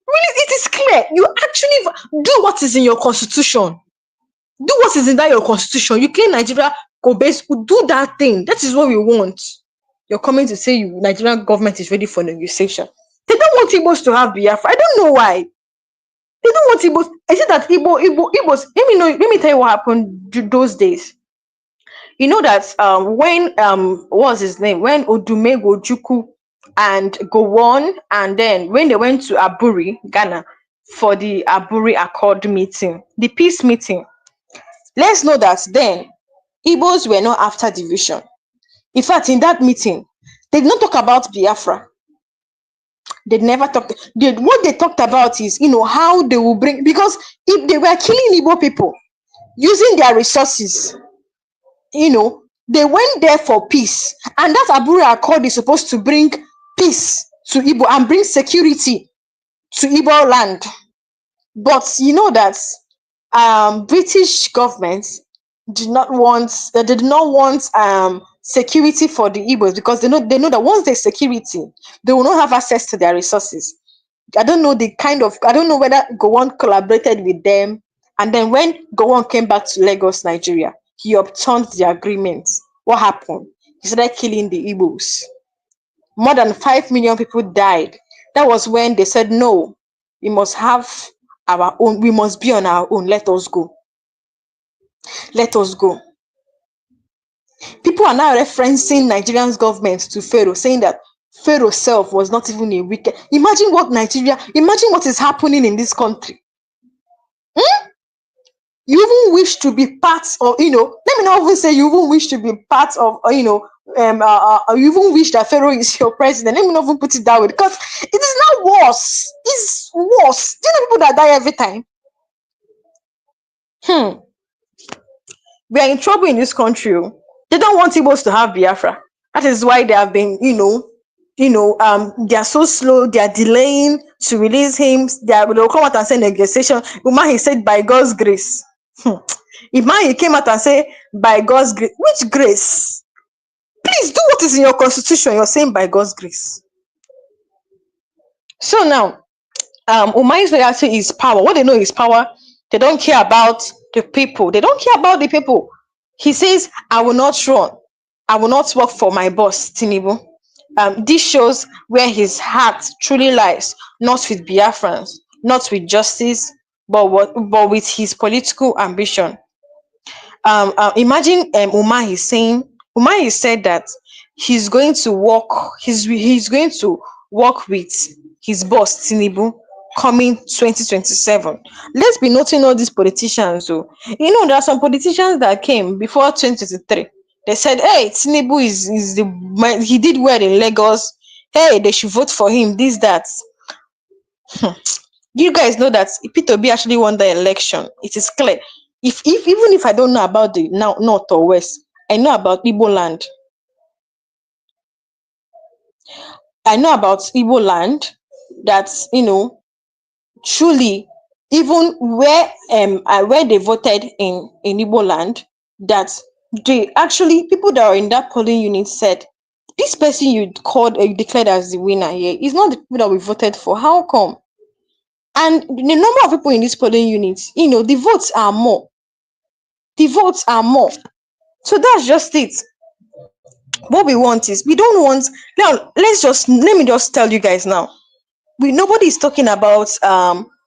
really it is clear. You actually do what is in your constitution. Do what is in that your constitution. You claim Nigeria go base, do that thing. That is what we want. You're coming to say Nigerian government is ready for negotiation. They don't want Igbos to have Biafra. I don't know why. They don't want Igbos. I said that Igbos. Let me tell you what happened those days. You know that when what was his name? When Odumego Juku and Gowon, and then when they went to Aburi, Ghana, for the Aburi Accord meeting, the peace meeting. Let's know that then Igbos were not after division. In fact, in that meeting, they did not talk about Biafra. They never talked. What they talked about is, how they will bring, because if they were killing Igbo people using their resources, they went there for peace, and that Aburi Accord is supposed to bring peace to Igbo and bring security to Igbo land. But you know that British government did not want security for the Igbos, because they know that once there's security, they will not have access to their resources. I don't know whether Gowon collaborated with them, and then when Gowon came back to Lagos, Nigeria, he obtained the agreement. What happened? He started killing the Igbos. More than 5 million people died. That was when they said, no, we must have our own, we must be on our own. Let us go. Let us go. People are now referencing Nigerian's government to Pharaoh, saying that Pharaoh self was not even a wicked. Imagine what is happening in this country. You even wish to be part of, let me not even say you even wish to be part of, you even wish that Pharaoh is your president. Let me not even put it that way, because it is now worse. It's worse. Do you know people that die every time? We are in trouble in this country. They don't want Igbos to have Biafra. That is why they have been, they are so slow. They are delaying to release him. They'll come out and say negotiation. Umahi said by God's grace. Umahi came out and said by God's grace. Which grace? Please do what is in your constitution. You're saying by God's grace. So now, Umahi's loyalty is power. What they know is power. They don't care about the people. They don't care about the people. He says, I will not run. I will not work for my boss, Tinubu. This shows where his heart truly lies, not with Biafrans, not with justice, but with his political ambition. Imagine Umahi saying, Umahi said that he's going to work with his boss, Tinubu, coming 2027. Let's be noting all these politicians. So, there are some politicians that came before 2023. They said, hey, Tinubu he did well in Lagos. Hey, they should vote for him, this, that. You guys know that P2B actually won the election. It is clear. Even if I don't know about the north or west, I know about Igbo land. I know about Igbo land that, truly, even where they voted in Igbo land, that people that are in that polling unit said, this person you declared as the winner here is not the people that we voted for. How come? And the number of people in this polling unit, the votes are more. The votes are more. So that's just it. What we want is, we don't want, now let me just tell you guys now. Nobody is talking about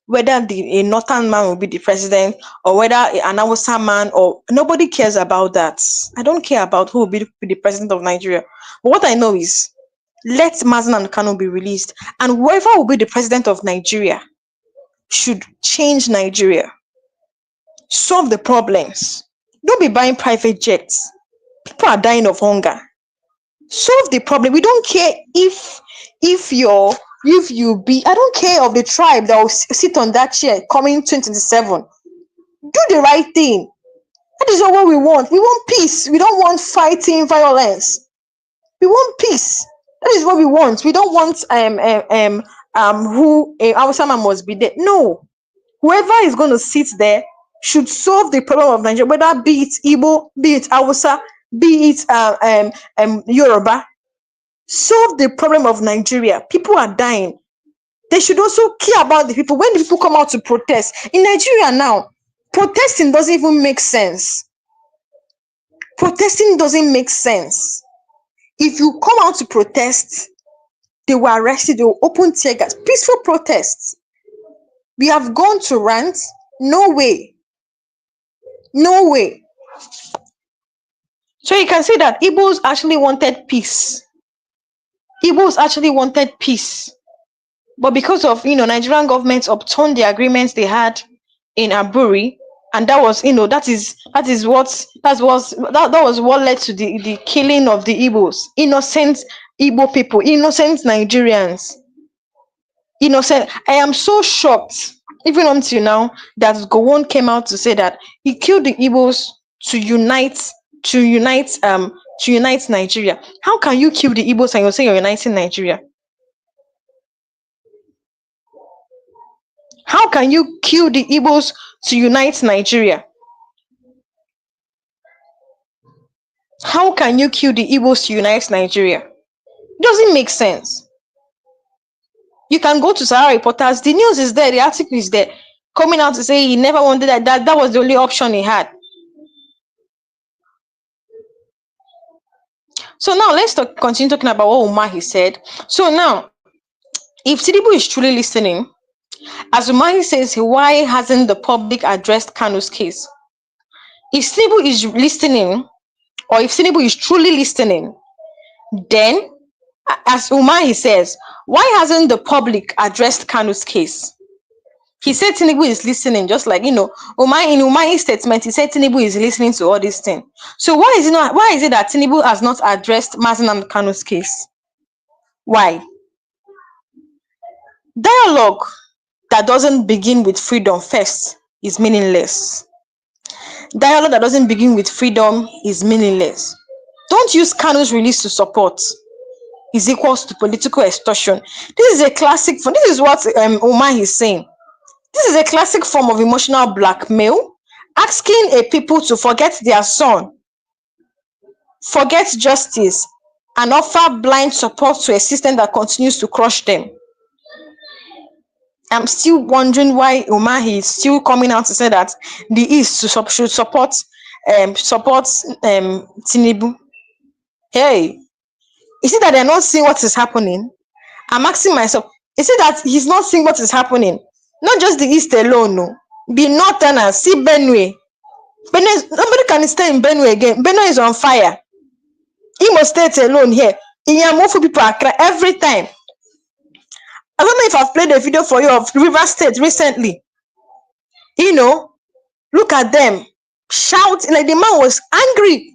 whether a northern man will be the president or whether an Hausa man, or nobody cares about that. I don't care about who will be the president of Nigeria. But what I know is, let Mazi Nnamdi Kanu be released, and whoever will be the president of Nigeria should change Nigeria, solve the problems. Don't be buying private jets. People are dying of hunger. Solve the problem. We don't care if you be, I don't care of the tribe that will sit on that chair coming 2027. Do the right thing. That is not what we want. We want peace. We don't want fighting, violence. We want peace. That is what we want. We don't want who our man must be there. No. Whoever is going to sit there should solve the problem of Nigeria, whether be it Igbo, be it Hausa, be it Yoruba. Solve the problem of Nigeria. People are dying. They should also care about the people. When the people come out to protest in Nigeria now, protesting doesn't even make sense. Protesting doesn't make sense. If you come out to protest, they will arrest you, they will open tear gas. Peaceful protests. We have gone to rant. No way. No way. So you can see that Igbos actually wanted peace. Igbos actually wanted peace. But because of, Nigerian government upturned the agreements they had in Aburi, and that was, that was what led to the killing of the Igbos. Innocent Igbo people, innocent Nigerians. Innocent. I am so shocked, even until now, that Gowon came out to say that he killed the Igbos to unite Nigeria. How can you kill the Igbos and you say you're uniting Nigeria? How can you kill the Igbos to unite Nigeria? How can you kill the Igbos to unite Nigeria? It doesn't make sense. You can go to Sahara Reporters. The news is there. The article is there. Coming out to say he never wanted that. That was the only option he had. So now let's continue talking about what Umahi said. So now, if Tinubu is truly listening, as Umahi says, why hasn't the public addressed Kanu'S case? If Tinubu is listening, or if Tinubu is truly listening, then, as Umahi says, why hasn't the public addressed Kanu'S case? He said Tinubu is listening, just like, in Umahi's statement, he said Tinubu is listening to all these things. So why is it that Tinubu has not addressed Mazi Nnamdi Kanu's case? Why? Dialogue that doesn't begin with freedom first is meaningless. Dialogue that doesn't begin with freedom is meaningless. Don't use Kanu's release to support is equals to political extortion. This is a classic form. This is what Umahi is saying. This is a classic form of emotional blackmail, asking a people to forget their son, forget justice, and offer blind support to a system that continues to crush them. I'm still wondering why Umahi is still coming out to say that the East should support Tinubu. Hey, is it that they're not seeing what is happening? I'm asking myself, is it that he's not seeing what is happening? Not just the East alone, no. Be Northerners, see Benue. Nobody can stay in Benue again. Benue is on fire. Imo State alone here. Inyamufu people are crying every time. I don't know if I've played a video for you of River State recently. Look at them. Shouting, like the man was angry.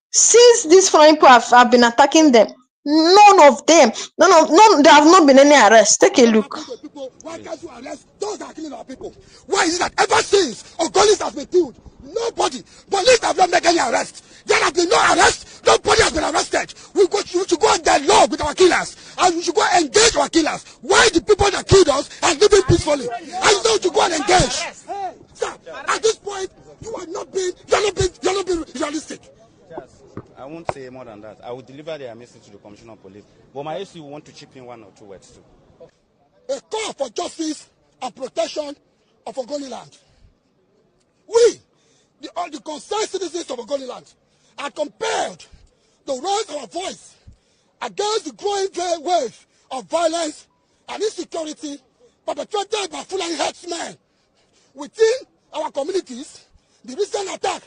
Since these foreign people have been attacking them, none, they have not been any arrests. Take a look. Why can't you arrest those that are killing our people? Why is it that ever since Ogolis has been killed, nobody, police have not made any arrest? There has been no arrest, nobody has been arrested. We should go and dialogue with our killers, and we should go and engage our killers. Why the people that killed us are living peacefully? And you know to go and engage. Sir, at this point, you are not being realistic. I won't say more than that. I will deliver their message to the Commissioner of Police. But my SU want to chip in 1 or 2 words too. A call for justice and protection of Ogoniland. We, the concerned citizens of Ogoniland, are compelled to raise our voice against the growing wave of violence and insecurity perpetrated by Fulani herdsmen within our communities. The recent attack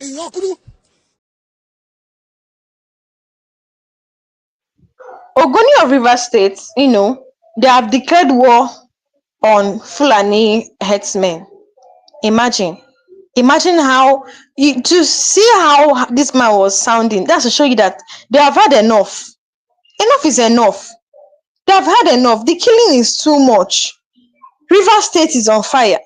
in Yokuru. Ogoni of River State, they have declared war on Fulani herdsmen. Imagine. Imagine how to see how this man was sounding. That's to show you that they have had enough. Enough is enough. They have had enough. The killing is too much. River State is on fire.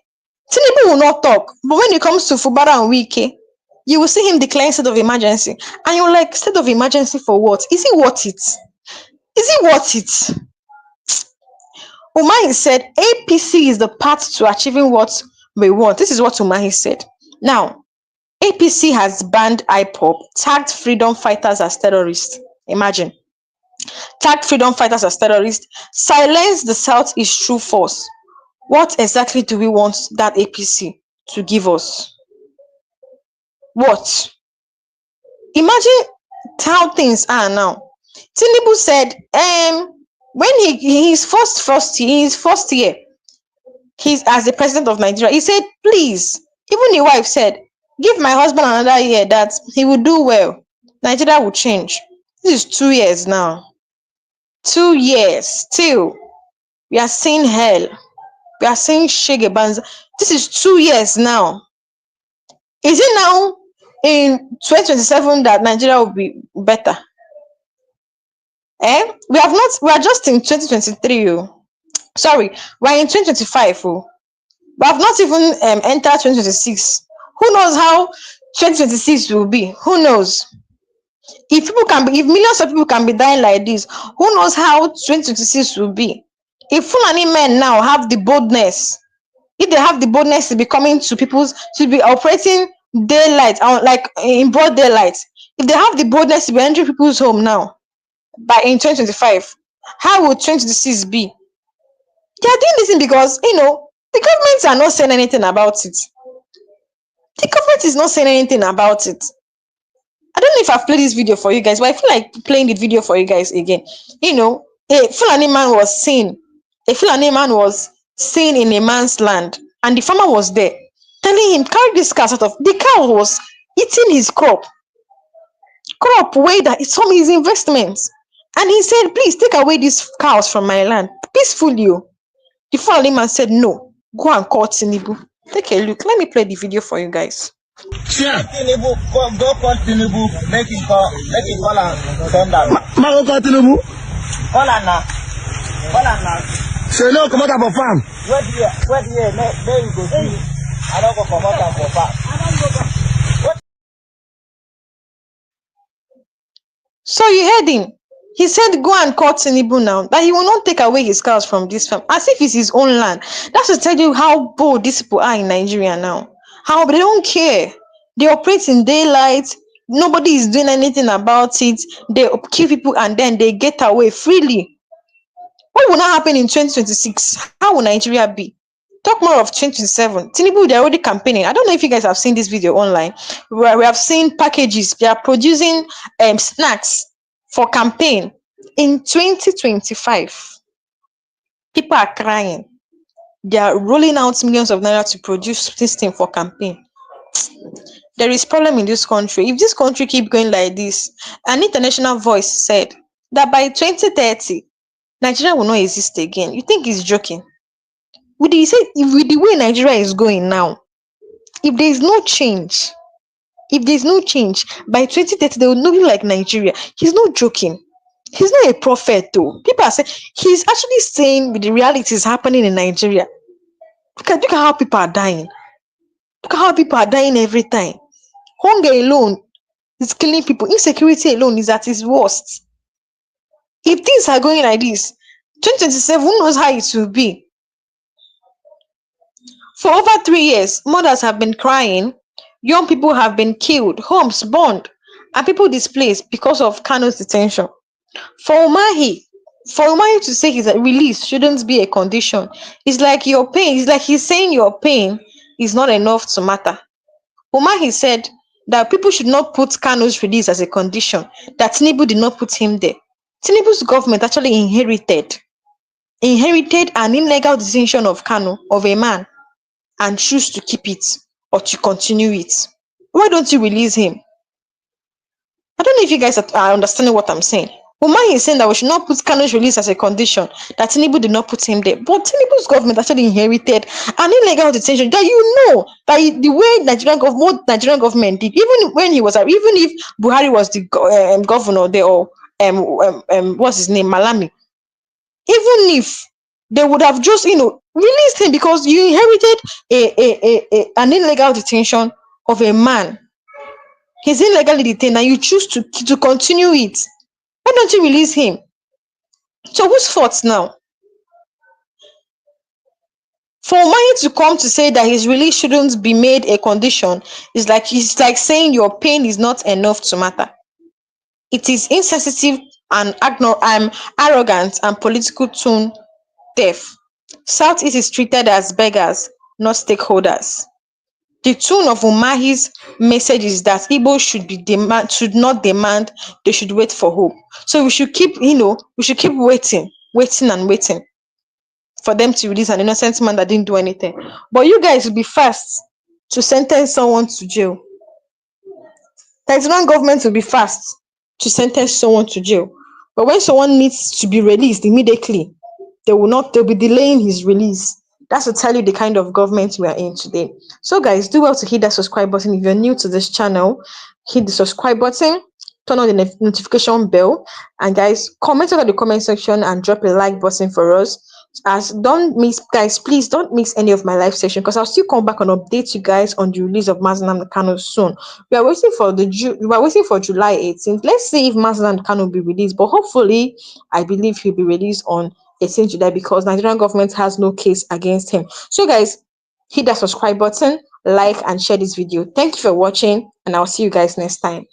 Tinubu will not talk, but when it comes to Fubara and Wike, you will see him declaring state of emergency. And you're like, state of emergency for what? Is it worth it? Is it worth it? Umahi said APC is the path to achieving what we want. This is what Umahi said. Now, APC has banned IPOB, tagged freedom fighters as terrorists. Imagine. Tagged freedom fighters as terrorists, silence the Southeast true force. What exactly do we want that APC to give us? What? Imagine how things are now. Tinubu said, when his first year, he's as the president of Nigeria, he said, please, even the wife said, give my husband another year that he will do well. Nigeria will change. This is 2 years now. 2 years. Still, we are seeing hell. We are seeing Shege Banza. This is 2 years now. Is it now in 2027 that Nigeria will be better? We are just in 2023. Sorry, we're in 2025. We have not even entered 2026. Who knows how 2026 will be? Who knows? If millions of people can be dying like this, who knows how 2026 will be? If Fulani men now have the boldness, if they have the boldness to be coming to to be operating daylight, like in broad daylight, if they have the boldness to be entering people's home now, in 2025, how will 2026 be? They are doing this thing because, the governments are not saying anything about it. The government is not saying anything about it. I don't know if I've played this video for you guys, but I feel like playing the video for you guys again. A Fulani man was seen. A Fulani man was seen in a man's land, and the farmer was there, telling him, carry this cow out of. The cow was eating his crop where that it's from his investments. And he said, please take away these cows from my land peacefully. The Fulani man said, no, go and call Tinubu. Take a look. Let me play the video for you guys. Yeah. Tinubu, go call Tinubu, make him call and send that. Ma call Tinubu. Call now. Say no, come out for farm. Where do you go see? I don't go come out for farm. So you heard him. He said, go and call Tinubu now, that he will not take away his cows from this farm, as if it's his own land. That's to tell you how bold these people are in Nigeria now. How they don't care. They operate in daylight. Nobody is doing anything about it. They kill people and then they get away freely. What will not happen in 2026? How will Nigeria be? Talk more of 2027. Tinubu, they're already campaigning. I don't know if you guys have seen this video online. Where we have seen packages. They are producing snacks for campaign in 2025. People are crying. They are rolling out millions of naira to produce this thing for campaign. There is problem in this country. If this country keep going like this, an international voice said that by 2030, Nigeria will not exist again. You think he's joking? With the way Nigeria is going now, if there is no change, by 2030 they will not be like Nigeria. He's not joking. He's not a prophet though. People are saying he's actually saying with the realities happening in Nigeria. Look at how people are dying. Look at how people are dying every time. Hunger alone is killing people. Insecurity alone is at its worst. If things are going like this, 2027, who knows how it will be? For over 3 years, mothers have been crying, young people have been killed, homes burned, and people displaced because of Kanu'S detention. For Umahi to say his release shouldn't be a condition. It's like your pain, it's like he's saying your pain is not enough to matter. Umahi said that people should not put Kanu'S release as a condition, that Tinubu did not put him there. Tinubu's government actually inherited inherited an illegal decision of Kanu, of a man, and choose to keep it or to continue it? Why don't you release him? I don't know if you guys are understanding what I'm saying. Umahi is saying that we should not put Kanu's release as a condition, that Tinubu did not put him there. But Tinubu's government actually inherited an illegal detention that that the way Nigerian government did, even when he was, even if Buhari was the governor there, or what's his name, Malami, even if they would have just released him, because you inherited an illegal detention of a man. He's illegally detained and you choose to continue it. Why don't you release him? So whose fault now? For Umahi to come to say that his release shouldn't be made a condition is like saying your pain is not enough to matter. It is insensitive and arrogant and political tone deaf. Southeast is treated as beggars, not stakeholders. The tone of Umahi's message is that Igbo should not demand, they should wait for hope. So we should keep, waiting for them to release an innocent man that didn't do anything. But you guys will be fast to sentence someone to jail. The Nigerian government will be fast to sentence someone to jail. But when someone needs to be released immediately, they'll be delaying his release. That's to tell you the kind of government we are in today. So guys, do well to hit that subscribe button. If you're new to this channel, hit the subscribe button, turn on the notification bell, and guys, comment under the comment section and drop a like button for us. Please don't miss any of my live session, because I'll still come back and update you guys on the release of Mazi Nnamdi Kanu soon. We are waiting for July 18th. Let's see if Mazi Nnamdi Kanu will be released, but hopefully I believe he'll be released on 18th July, because Nigerian government has no case against him. So guys, hit that subscribe button, like and share this video. Thank you for watching, and I'll see you guys next time.